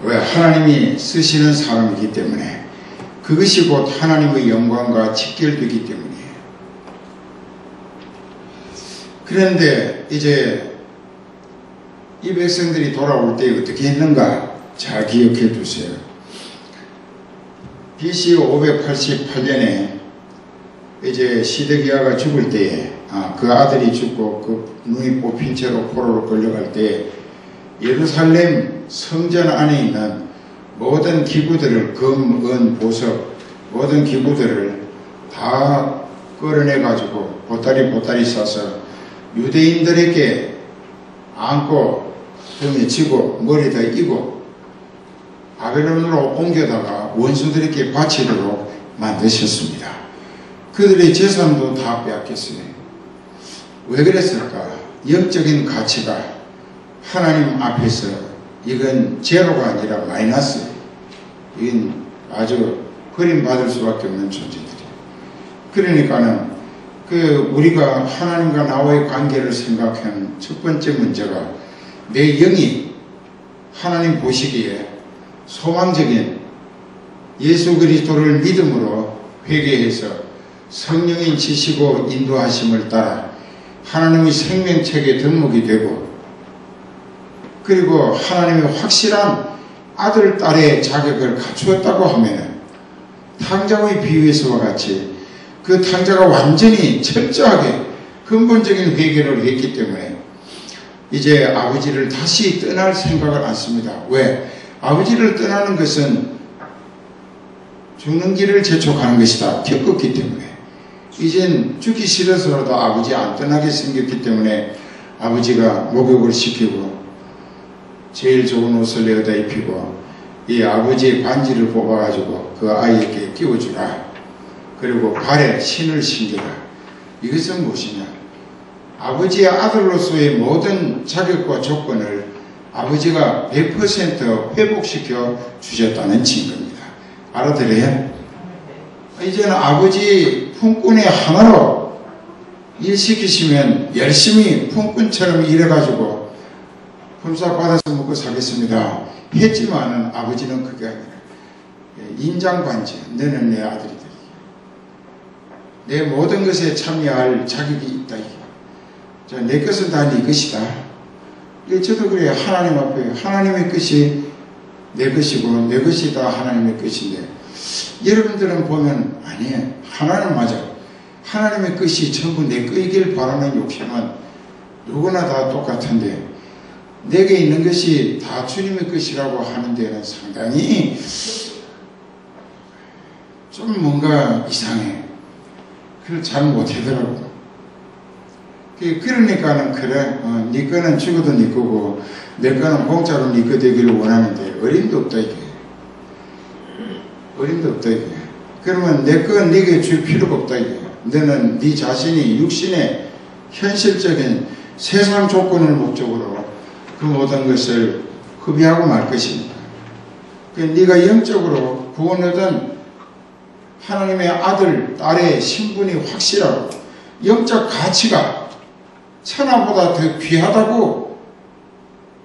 왜? 하나님이 쓰시는 사람이기 때문에 그것이 곧 하나님의 영광과 직결되기 때문이에요. 그런데 이제 이 백성들이 돌아올 때 어떻게 했는가 잘 기억해 두세요. BC 588년에 이제 시드기야가 죽을 때에 그 아들이 죽고 그 눈이 뽑힌 채로 포로로 끌려갈 때 예루살렘 성전 안에 있는 모든 기구들을 금, 은, 보석 모든 기구들을 다 끌어내 가지고 보따리 싸서 유대인들에게 안고 등에 지고 머리에다 이고 바벨론으로 옮겨다가 원수들에게 바치도록 만드셨습니다. 그들의 재산도 다 빼앗겼어요. 왜 그랬을까? 영적인 가치가 하나님 앞에서 이건 제로가 아니라 마이너스예요. 이건 아주 버림받을 수밖에 없는 존재들이에요. 그러니까는 우리가 하나님과 나와의 관계를 생각하는 첫 번째 문제가 내 영이 하나님 보시기에 소망적인 예수 그리스도를 믿음으로 회개해서 성령의 지시고 인도하심을 따라 하나님의 생명책에 등록이 되고 그리고 하나님의 확실한 아들, 딸의 자격을 갖추었다고 하면 탕자의 비유에서와 같이 그 탕자가 완전히 철저하게 근본적인 회개를 했기 때문에 이제 아버지를 다시 떠날 생각을 않습니다. 왜? 아버지를 떠나는 것은 죽는 길을 재촉하는 것이다. 겪었기 때문에 이젠 죽기 싫어서라도 아버지 안 떠나게 생겼기 때문에 아버지가 목욕을 시키고 제일 좋은 옷을 내어다 입히고 이 아버지의 반지를 뽑아가지고 그 아이에게 끼워주라. 그리고 발에 신을 신겨라. 이것은 무엇이냐? 아버지의 아들로서의 모든 자격과 조건을 아버지가 100% 회복시켜 주셨다는 증거입니다. 알아들어요? 이제는 아버지 품꾼의 하나로 일시키시면 열심히 품꾼처럼 일해가지고 품삯 받아서 먹고 사겠습니다. 했지만은 아버지는 그게 아니라 인장반지, 너는 내 아들이다. 내 모든 것에 참여할 자격이 있다. 자, 내 것은 다 네 것이다. 저도 그래요. 하나님 앞에 하나님의 것이 내 것이고 내 것이 다 하나님의 것인데 여러분들은 보면 아니에요. 하나는 맞아. 하나님의 것이 전부 내 거이길 바라는 욕심은 누구나 다 똑같은데 내게 있는 것이 다 주님의 것이라고 하는 데는 상당히 좀 뭔가 이상해. 그걸 잘 못하더라고. 그러니까는 그래, 네 거는 죽어도 네 거고 내 거는 공짜로 네 거 되기를 원하는데 어림도 없다 이게. 어림도 없다 이게. 그러면 내 거 네게 줄 필요가 없다 이게. 너는 네 자신이 육신의 현실적인 세상 조건을 목적으로 그 모든 것을 흡의하고 말 것입니다. 네가 영적으로 구원 얻은 하나님의 아들, 딸의 신분이 확실하고 영적 가치가 천하보다 더 귀하다고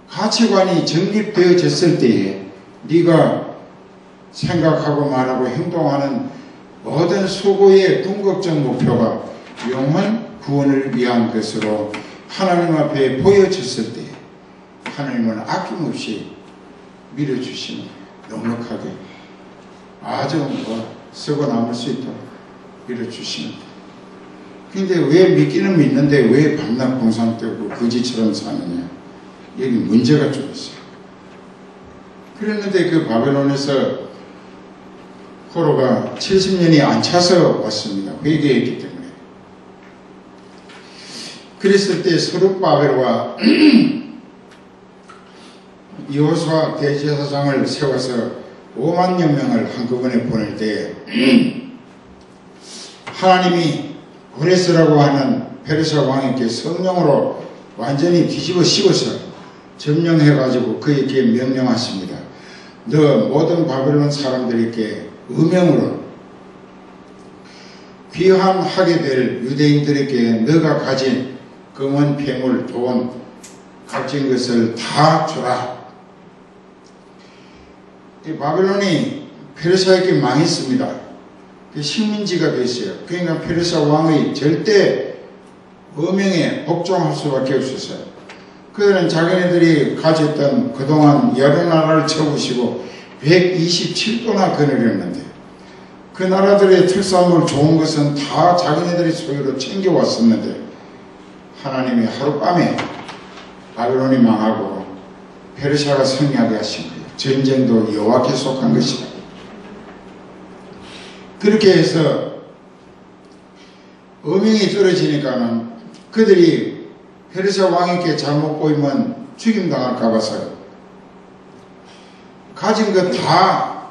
가치관이 정립되어졌을 때에 네가 생각하고 말하고 행동하는 모든 수고의 궁극적 목표가 영원 구원을 위한 것으로 하나님 앞에 보여졌을 때 하나님은 아낌없이 밀어주시는 거예요. 넉넉하게 아주 쓰고 남을 수 있도록 밀어주시는 거예요. 근데 왜 믿기는 믿는데 왜 밤낮 공상 때고 거지처럼 사느냐? 여기 문제가 좀 있어요. 그랬는데 그 바벨론에서 포로가 70년이 안 차서 왔습니다. 회개했기 때문에. 그랬을 때 스룹바벨과 여호수아 대제사장을 세워서 5만여 명을 한꺼번에 보낼 때 하나님이 고레스라고 하는 페르시아 왕에게 성령으로 완전히 뒤집어 씌워서 점령해가지고 그에게 명령하십니다. 너 모든 바벨론 사람들에게 음행으로 비환하게 될 유대인들에게 너가 가진 금은 폐물, 돈, 값진 것을 다 주라. 이 바벨론이 페르시아에게 망했습니다. 식민지가 됐어요. 그러니까 페르시아 왕의 절대 어명에 복종할 수밖에 없었어요. 그들은 자기네들이 가졌던 그동안 여러 나라를 쳐부시고 127도나 거느렸는데 그 나라들의 특산물 좋은 것은 다 자기네들이 소유로 챙겨왔었는데 하나님이 하룻밤에 바벨론이 망하고 페르시아가 승리하게 하신 거예요. 전쟁도 여호와께 속한 것이다. 그렇게 해서 어명이 떨어지니까는 그들이 페르시아 왕에게 잘못 보이면 죽임당할까 봐서 가진 것 다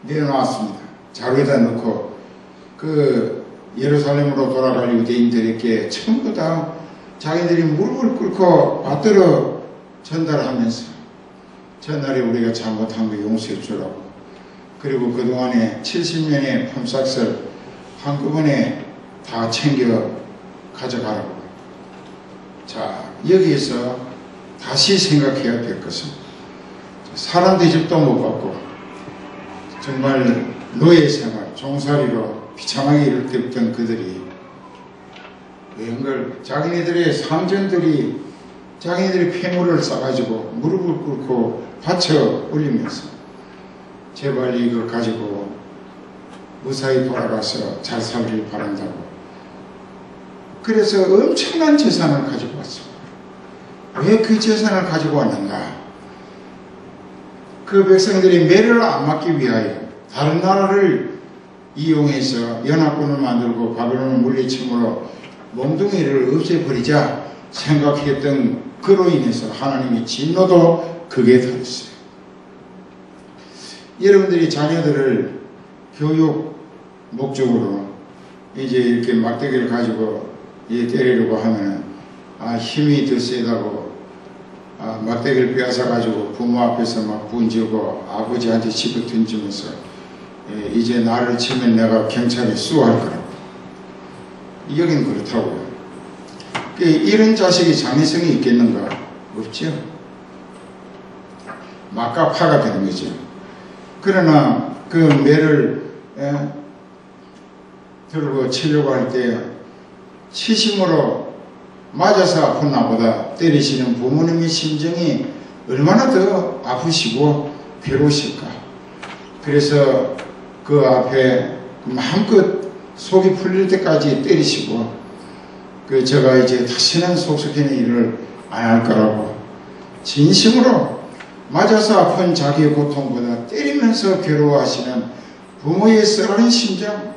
내놓았습니다. 자루에다 넣고 그 예루살렘으로 돌아갈 유대인들에게 전부 다 자기들이 무릎을 꿇고 받들어 전달하면서 전날에 우리가 잘못한 거 용서해 주라고, 그리고 그동안에 70년의 품삯을 한꺼번에 다 챙겨 가져가라고. 자, 여기에서 다시 생각해야 될 것은 사람 대접도 못 받고 정말 노예 생활, 종살이로 비참하게 이를 때던 그들이 웬걸 자기네들의 상전들이 자기네들의 폐물을 싸가지고 무릎을 꿇고 받쳐 올리면서 제발 이거 가지고 무사히 돌아가서 잘 살길 바란다고. 그래서 엄청난 재산을 가지고 왔습니다. 왜 그 재산을 가지고 왔는가? 그 백성들이 매를 안 맞기 위하여 다른 나라를 이용해서 연합군을 만들고 바벨론을 물리침으로 몽둥이를 없애버리자 생각했던 그로 인해서 하나님의 진노도 극에 달했어요. 여러분들이 자녀들을 교육 목적으로 이제 이렇게 막대기를 가지고 때리려고 하면은 힘이 더 세다고 막대기를 빼앗아 가지고 부모 앞에서 막 분지고 아버지한테 집어 던지면서 이제 나를 치면 내가 경찰에 수호할 거라고. 여긴 그렇다고요. 이런 자식이 장래성이 있겠는가? 없죠. 막가파가 되는 거죠. 그러나 그 매를 들고 치려고 할 때 치심으로 맞아서 아픈 나보다 때리시는 부모님의 심정이 얼마나 더 아프시고 괴로우실까. 그래서 그 앞에 마음껏 속이 풀릴 때까지 때리시고 제가 이제 다시는 속속이는 일을 안 할 거라고 진심으로 맞아서 아픈 자기의 고통보다 때리면서 괴로워하시는 부모의 썰어린 심정,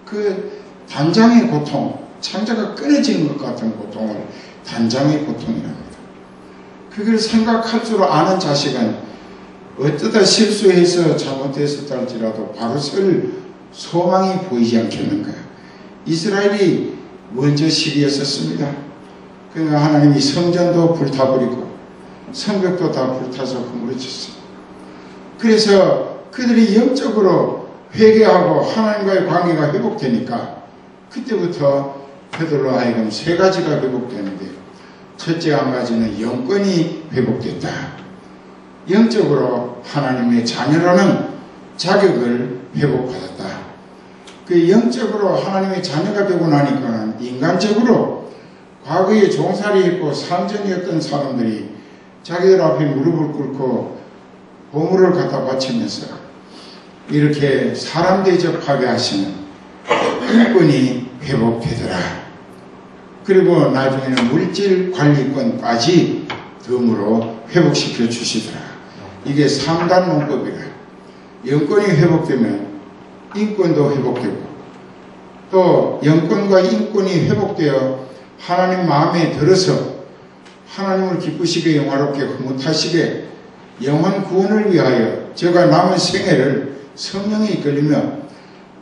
그 단장의 고통, 창자가 끊어지는 것 같은 고통을 단장의 고통이랍니다. 그걸 생각할 줄 아는 자식은 어떠다 실수해서 잘못했었다 할지라도 바로 설 소망이 보이지 않겠는가. 이스라엘이 먼저 시기였었습니다. 그러니까 하나님이 성전도 불타버리고 성벽도 다 불타서 허물어졌어요. 그래서 그들이 영적으로 회개하고 하나님과의 관계가 회복되니까 그때부터 그들로 하여금 세 가지가 회복되는데, 첫째 한 가지는 영권이 회복됐다. 영적으로 하나님의 자녀라는 자격을 회복받았다. 그 영적으로 하나님의 자녀가 되고 나니까는 인간적으로 과거에 종살이했고 상전이었던 사람들이 자기들 앞에 무릎을 꿇고 보물을 갖다 바치면서 이렇게 사람 대접하게 하시는 인권이 회복되더라. 그리고 나중에는 물질 관리권까지 덤으로 회복시켜 주시더라. 이게 3단 논법이라. 영권이 회복되면 인권도 회복되고, 또 영권과 인권이 회복되어 하나님 마음에 들어서 하나님을 기쁘시게 영화롭게 흐뭇하시게 영원 구원을 위하여 저가 남은 생애를 성령에 이끌리며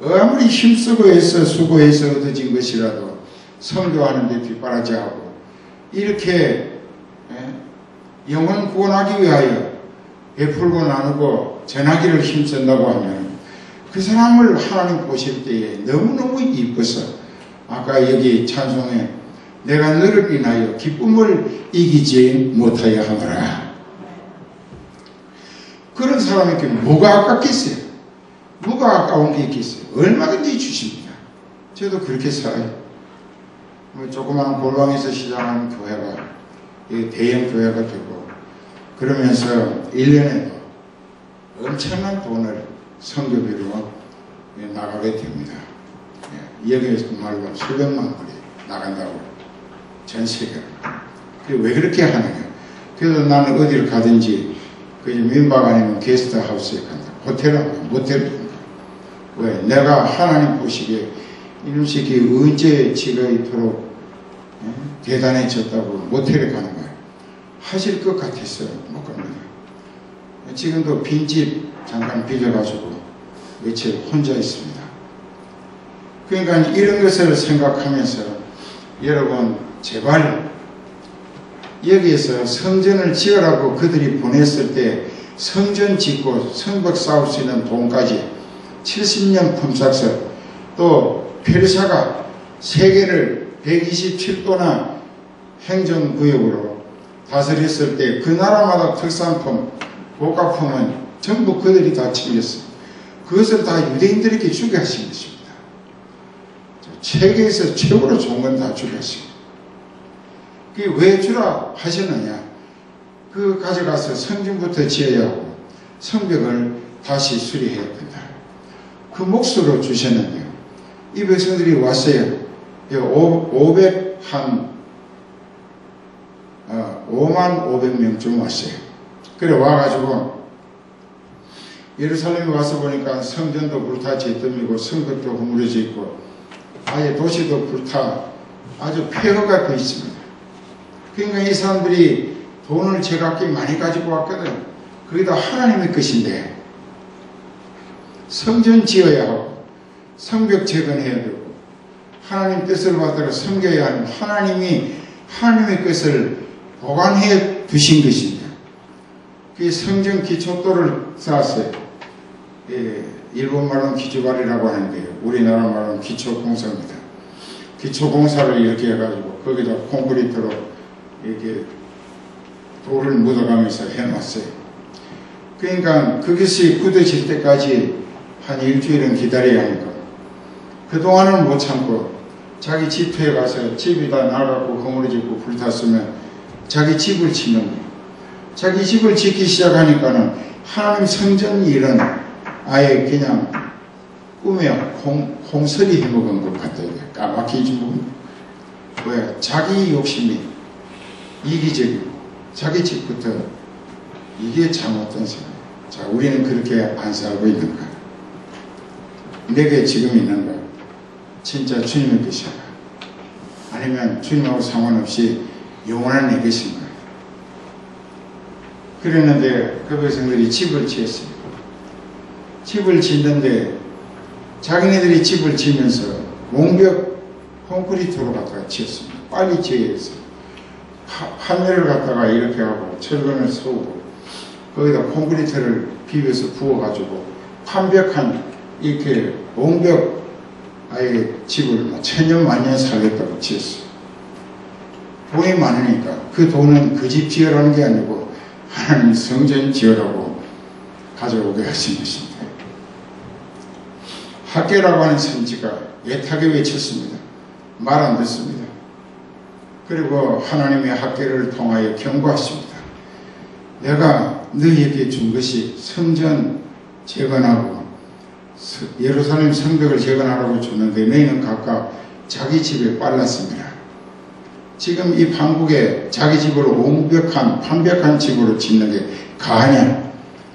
아무리 힘쓰고 해서 수고해서 얻어진 것이라도 성교하는 데 뒷바라지하고 이렇게 영원 구원하기 위하여 베풀고 나누고 전하기를 힘쓴다고 하면 그 사람을 하나님 보실 때에 너무너무 이뻐서 아까 여기 찬송에 내가 너를 인하여 기쁨을 이기지 못하여 하노라. 그런 사람에게 뭐가 아깝겠어요? 뭐가 아까운 게 있겠어요? 얼마든지 주십니다. 저도 그렇게 살아요. 조그마한 골방에서 시작하는 교회가 대형 교회가 되고 그러면서 1년에도 엄청난 돈을 선교비로 나가게 됩니다. 여기에서 말로 수백만 불이 나간다고 전 세계로. 왜 그렇게 하느냐? 그래도 나는 어디를 가든지 그 민박 아니면 게스트하우스에 간다. 호텔은 모텔을 간다. 왜? 내가 하나님 보시기에 이놈 새끼 언제 지가 이토록 대단해졌다고 모텔에 가는 거야. 하실 것 같았어요. 못 갑니다. 지금도 빈집 잠깐 빌려가지고 며칠 혼자 있습니다. 그러니까 이런 것을 생각하면서 여러분 제발 여기에서 성전을 지으라고 그들이 보냈을 때 성전 짓고 성벽 쌓을 수 있는 돈까지 70년 품삯을 또 페르시아가 세계를 127도나 행정구역으로 다스렸을 때 그 나라마다 특산품, 고가품은 전부 그들이 다 챙겼습니다. 그것을 다 유대인들에게 주게 하신 것입니다. 세계에서 최고로 좋은 건 다 주게 하십니다. 그게 왜 주라 하셨느냐? 그 가져가서 성전부터 지어야 하고 성벽을 다시 수리해야 된다. 그 몫으로 주셨는데요. 이 백성들이 왔어요. 5만 500명쯤 왔어요. 그래 와가지고 예루살렘에 와서 보니까 성전도 불타 지더미고 성벽도 허물어져 있고 아예 도시도 불타 아주 폐허가 되어 있습니다. 그러니까 이 사람들이 돈을 제각기 많이 가지고 왔거든. 거기다 하나님의 것인데 성전 지어야 하고 성벽 재건해야 되고 하나님 뜻을 받들어 섬겨야 하는 하나님이 하나님의 것을 보관해 두신 것입니다. 그 성전 기초도를 쌓았어요. 일본 말로는 기초발이라고 하는데요. 우리나라 말로는 기초공사입니다. 기초공사를 이렇게 해가지고 거기다 콘크리트로 이렇게 돌을 묻어가면서 해놨어요. 그러니까 그것이 굳어질 때까지 한 일주일은 기다려야 하니까 그동안은 못 참고 자기 집터에 가서 집이 다 나가고 허물어지고 불탔으면 자기 집을 짓는 거예요. 자기 집을 짓기 시작하니까는 하나님 성전 일은 아예 그냥 꿈에 홍설이 해먹은 것 같아요. 까맣게 잊어먹은 왜? 자기 욕심이 이기적이고 자기 집부터 이게 잘못된 생각. 자, 우리는 그렇게 안 살고 있는가? 내게 지금 있는가? 진짜 주님의 것인가? 아니면 주님하고 상관없이 영원한 내 것인가? 그랬는데 그 백성들이 집을 지었습니다. 집을 짓는데 자기네들이 집을 지면서 몽벽 콘크리트로 갖다가 지었습니다. 빨리 지어야 했어요. 판넬을 갖다가 이렇게 하고 철근을 쏘고 거기다 콘크리트를 비벼서 부어가지고 완벽한 이렇게 몽벽 아예 집을 천년만년 살겠다고 지었어요. 돈이 많으니까 그 돈은 그 집 지으라는 게 아니고 하나님 성전 지으라고 가져오게 하신 것입니다. 학계라고 하는 선지가 애타게 외쳤습니다. 말 안 듣습니다. 그리고 하나님의 학계를 통하여 경고하십니다. 내가 너희에게 준 것이 성전 재건하고 예루살렘 성벽을 재건하라고 줬는데 너희는 각각 자기 집에 빨랐습니다. 지금 이 판국에 자기 집으로 완벽한 집으로 짓는 게 가하냐?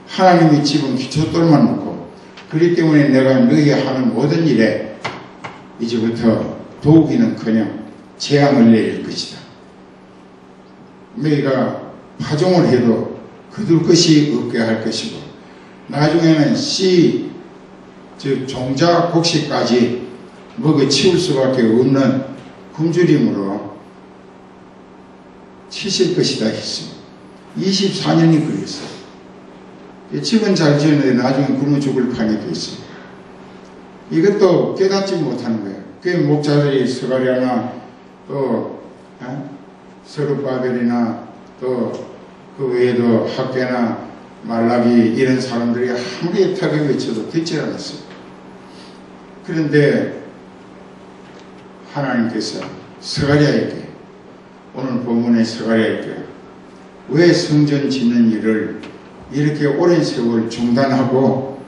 하나님의 집은 기초돌만 놓고 그렇기 때문에 내가 너희 하는 모든 일에 이제부터 도우기는커녕 재앙을 내릴 것이다. 너희가 파종을 해도 거둘 것이 없게 할 것이고 나중에는 즉 종자 곡식까지 먹어치울 수밖에 없는 굶주림으로 치실 것이다 했습니다. 24년이 걸렸어요. 집은 잘 지었는데 나중에 굶어 죽을 판이 됐습니다. 이것도 깨닫지 못하는 거예요. 그 목자들이 스가랴나 또 스룹바벨이나 또 그 외에도 학계나 말라기 이런 사람들이 아무리 애타게 외쳐도 듣지 않았어요. 그런데 하나님께서 스가랴에게 오늘 본문의 스가랴에게 왜 성전 짓는 일을 이렇게 오랜 세월 중단하고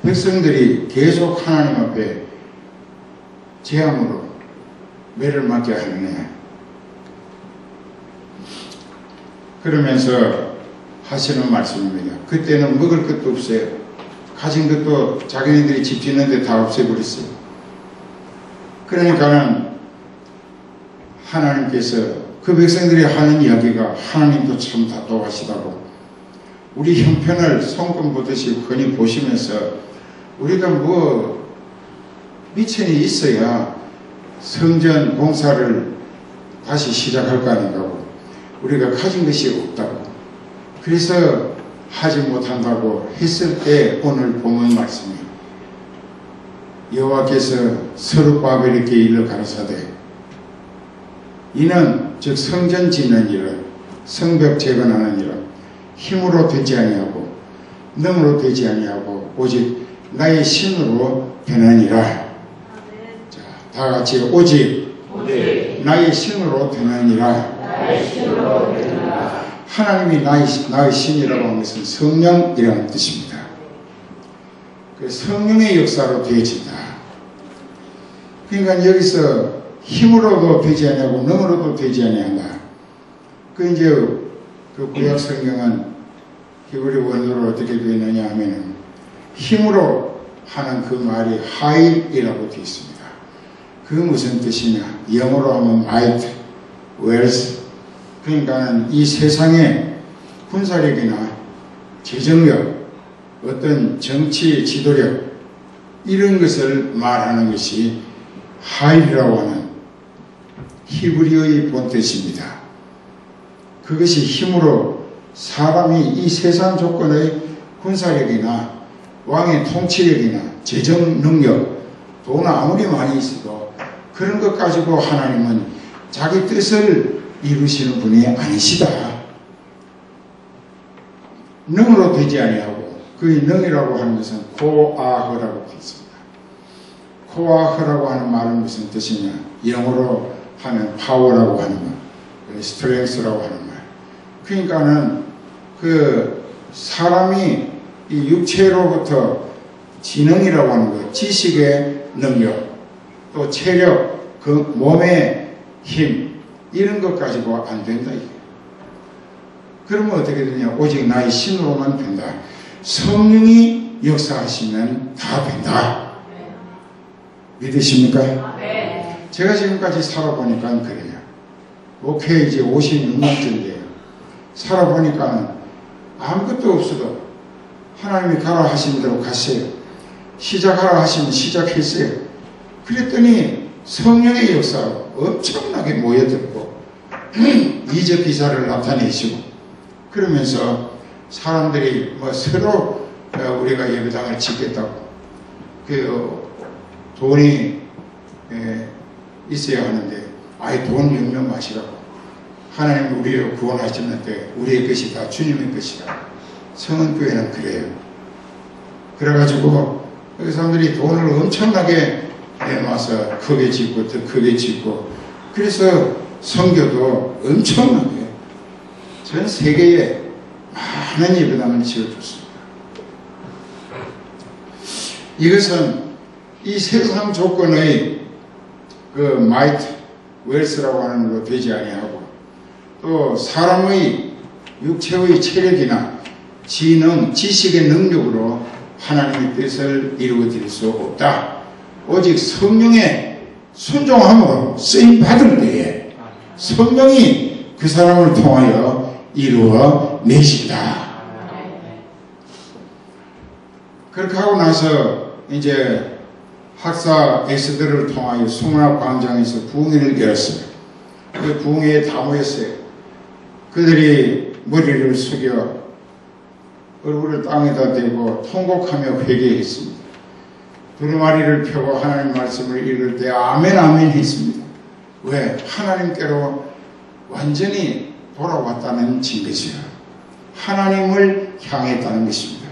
백성들이 계속 하나님 앞에 재앙으로 매를 맞게 하느냐? 그러면서 하시는 말씀입니다. 그때는 먹을 것도 없어요. 가진 것도 자기네들이 집 짓는데 다 없애버렸어요. 그러니까는 하나님께서 그 백성들이 하는 이야기가 하나님도 참 답답하시다고 우리 형편을 손금 보듯이 흔히 보시면서 우리가 뭐 미천이 있어야 성전 공사를 다시 시작할 거 아닌가고 우리가 가진 것이 없다고 그래서 하지 못한다고 했을 때 오늘 본문 말씀이 여호와께서 스룹바벨에게 일러 가라사대 이는 즉 성전 짓는 일을 성벽 재건하는 일을 힘으로 되지 아니하고 능으로 되지 아니하고 오직 나의 신으로 되느니라. 자, 다 같이 오직 나의 신으로 되느니라. 하나님이 나의 신이라고 하는 것은 성령이라는 뜻입니다. 그 성령의 역사로 되어진다. 그러니까 여기서 힘으로도 되지 아니하고 능으로도 되지 아니한다. 그 이제 그 구약 성경은 히브리 원어로 어떻게 되어 있느냐 하면은 힘으로 하는 그 말이 하일이라고 되어 있습니다. 그 무슨 뜻이냐? 영어로 하면 might, wealth. 그러니까 이 세상의 군사력이나 재정력, 어떤 정치 지도력 이런 것을 말하는 것이 하일이라고 하는 히브리어의 본뜻입니다. 그것이 힘으로 사람이 이 세상 조건의 군사력이나 왕의 통치력이나 재정 능력, 돈 아무리 많이 있어도 그런 것 가지고 하나님은 자기 뜻을 이루시는 분이 아니시다. 능으로 되지 아니하고 그 능이라고 하는 것은 코아흐라고 되어 있습니다. 코아흐라고 하는 말은 무슨 뜻이냐? 영어로 하면 파워라고 하는 말, 스트렝스라고 하는 말. 그러니까는 그 사람이 이 육체로부터 지능이라고 하는 것, 지식의 능력, 또 체력, 그 몸의 힘 이런 것 가지고 안 된다. 그러면 어떻게 되냐? 오직 나의 신으로만 된다. 성령이 역사하시면 다 된다. 믿으십니까? 네. 제가 지금까지 살아보니까 그래요. 오케이 이제 56년째인데요. 살아보니까 아무것도 없어도 하나님이 가라 하신 대로 갔어요. 시작하라 하시면 시작했어요. 그랬더니 성령의 역사로 엄청나게 모여들고 이적 기사를 나타내시고 그러면서 사람들이 뭐 새로 우리가 예배당을 짓겠다고 그 돈이 있어야 하는데 아예 돈 영명 마시라고 하나님 우리를 구원하셨는데 우리의 것이 다 주님의 것이다. 성은교회는 그래요. 그래가지고 그 사람들이 돈을 엄청나게 내놔서 크게 짓고 더 크게 짓고 그래서 선교도 엄청나게 전 세계에 많은 예배당을 지어줬습니다. 이것은 이 세상 조건의 그 마이트 웰스라고 하는 걸로 되지 아니하고 또 사람의 육체의 체력이나 지능, 지식의 능력으로 하나님의 뜻을 이루어 드릴 수 없다. 오직 성령의 순종함으로 쓰임 받을 때에 성령이 그 사람을 통하여 이루어 내신다. 그렇게 하고 나서 이제 학사 에스더를 통하여 수문학 광장에서 부흥회를 열었습니다. 그 부흥회에 다 모였어요. 그들이 머리를 숙여 얼굴을 땅에다 대고 통곡하며 회개했습니다. 두루마리를 펴고 하나님 말씀을 읽을 때 아멘 아멘 했습니다. 왜? 하나님께로 완전히 돌아왔다는 증거지요. 하나님을 향했다는 것입니다.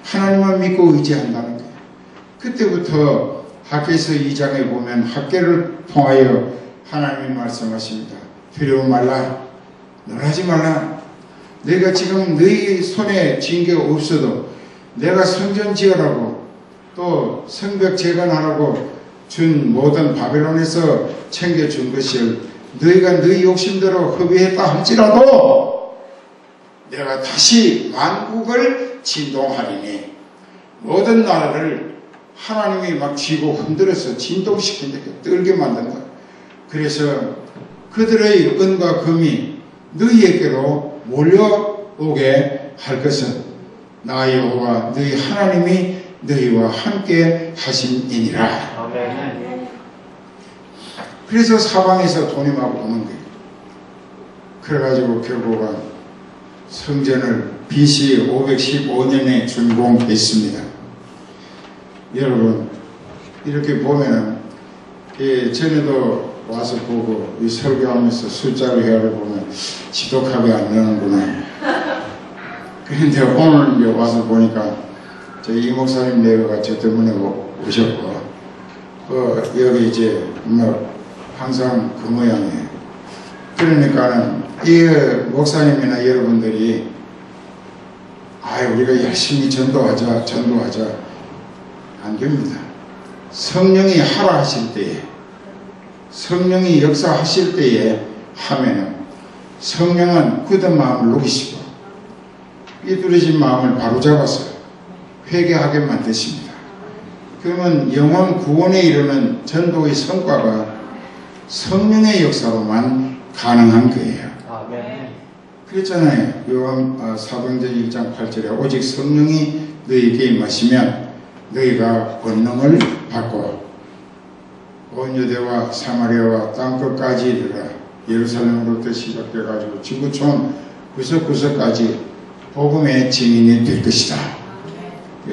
하나님을 믿고 의지한다는 거예요. 그때부터 학개서 2장에 보면 학개를 통하여 하나님이 말씀하십니다. 두려워 말라. 놀라지 말라. 내가 지금 너희 손에 쥔 게 없어도 내가 성전 지으라고 또 성벽 재건하라고 준 모든 바벨론에서 챙겨준 것을 너희가 너희 욕심대로 허비했다 할지라도 내가 다시 만국을 진동하리니 모든 나라를 하나님이 막 쥐고 흔들어서 진동시킨다. 떨게 만든다. 그래서 그들의 은과 금이 너희에게로 몰려오게 할 것은 나 여호와 너희 하나님이 너희와 함께 하심이니라. 아멘. 그래서 사방에서 돈이 막 오는 거예요. 그래가지고 결국은 성전을 BC 515년에 준공했습니다. 여러분 이렇게 보면은 전에도 와서 보고 이 설교하면서 숫자를 헤아려 보면 지독하게 안 나오는구나. 그런데 오늘 이제 와서 보니까 저희 이 목사님 내외가 저 때문에 오셨고 여기 이제 뭐 항상 그 모양이에요. 그러니까는 이 목사님이나 여러분들이 우리가 열심히 전도하자 안 됩니다. 성령이 하라 하실 때에, 성령이 역사하실 때에 하면은 성령은 굳은 마음을 녹이시고 삐뚤어진 마음을 바로잡아서 회개하게 만드십니다. 그러면 영혼 구원에 이르는 전도의 성과가 성령의 역사로만 가능한 거예요. 아멘. 그랬잖아요. 요한 사도행전 1장 8절에 오직 성령이 너희에게 임하시면 너희가 권능을 받고 온 유대와 사마리아와 땅끝까지 이르러 예루살렘으로부터 시작돼가지고 지구촌 구석구석까지 복음의 증인이 될 것이다.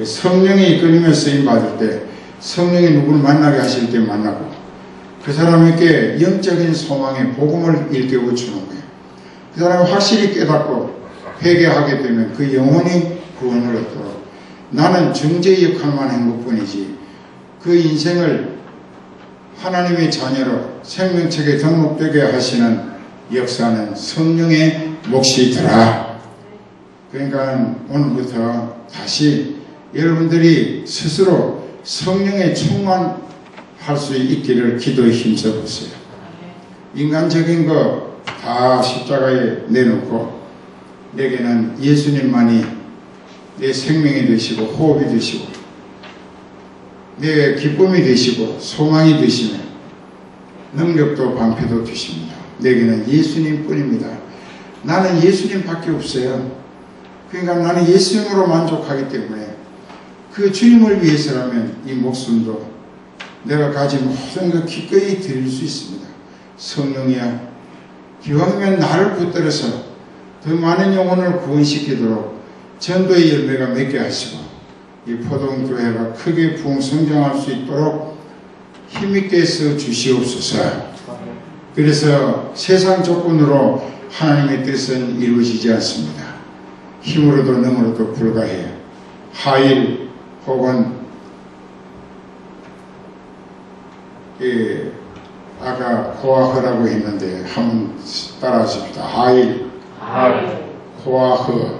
성령이 이끌리며 쓰임 받을 때 성령이 누구를 만나게 하실 때 만나고 그 사람에게 영적인 소망의 복음을 일깨워 주는 거예요. 그 사람이 확실히 깨닫고 회개하게 되면 그 영혼이 구원을 얻도록 나는 중재 역할만 한 것뿐이지 그 인생을 하나님의 자녀로 생명책에 등록되게 하시는 역사는 성령의 몫이더라. 그러니까 오늘부터 다시 여러분들이 스스로 성령에 충만할 수 있기를 기도에 힘써보세요. 인간적인 거 다 십자가에 내놓고 내게는 예수님만이 내 생명이 되시고 호흡이 되시고 내 기쁨이 되시고 소망이 되시며 능력도 방패도 되십니다. 내게는 예수님뿐입니다. 나는 예수님밖에 없어요. 그러니까 나는 예수님으로 만족하기 때문에 그 주님을 위해서라면 이 목숨도 내가 가진 모든 것 기꺼이 드릴 수 있습니다. 성령이야 기왕이면 나를 붙들어서 더 많은 영혼을 구원시키도록 전도의 열매가 맺게 하시고 이 포동교회가 크게 부흥성장할 수 있도록 힘있게 해서 주시옵소서. 그래서 세상 조건으로 하나님의 뜻은 이루어지지 않습니다. 힘으로도 능으로도 불가해요. 하일 혹은 아까 호아허라고 했는데 한번 따라하십시다. 하일, 호아허,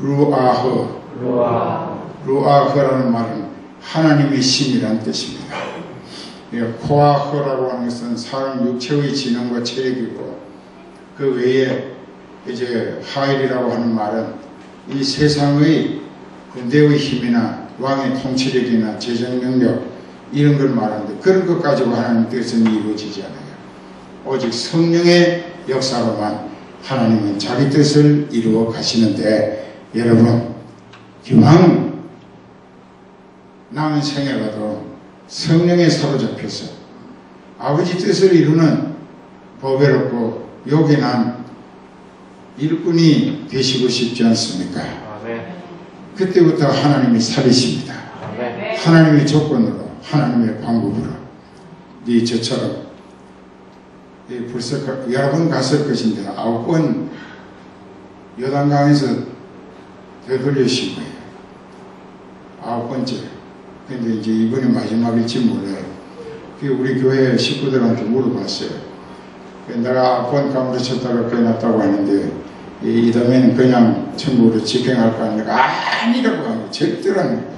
루아허. 루아허라는 말은 하나님의 신이라는 뜻입니다. 호아허라고 하는 것은 사람 육체의 지능과 체력이고 그 외에 이제 하일이라고 하는 말은 이 세상의 군대의 힘이나 왕의 통치력이나 재정 능력 이런 걸 말하는데 그런 것 가지고 하나님 뜻은 이루어지지 않아요. 오직 성령의 역사로만 하나님은 자기 뜻을 이루어 가시는데 여러분 기왕 남은 생애라도 성령에 사로잡혀서 아버지 뜻을 이루는 보배롭고 요긴한 일꾼이 되시고 싶지 않습니까? 그때부터 하나님이 살리십니다. 하나님의 조건으로 하나님의 방법으로 네 저처럼 벌써 여러 번 갔을 것인데 9번 요단강에서 되돌려신 거예요. 9번째. 근데 이제 이번이 마지막일지 몰라요. 우리 교회 식구들한테 물어봤어요. 내가 9번 가물어 쳤다가 깨어났다고 하는데 이 다음에는 그냥 천국으로 직행할까 하니까 아니라고 하는 거 절대로 안 해요.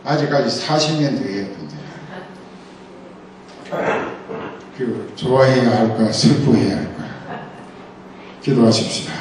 아직까지 40년 더 해야 된다. 좋아해야 할까 슬퍼해야 할까 기도하십시다.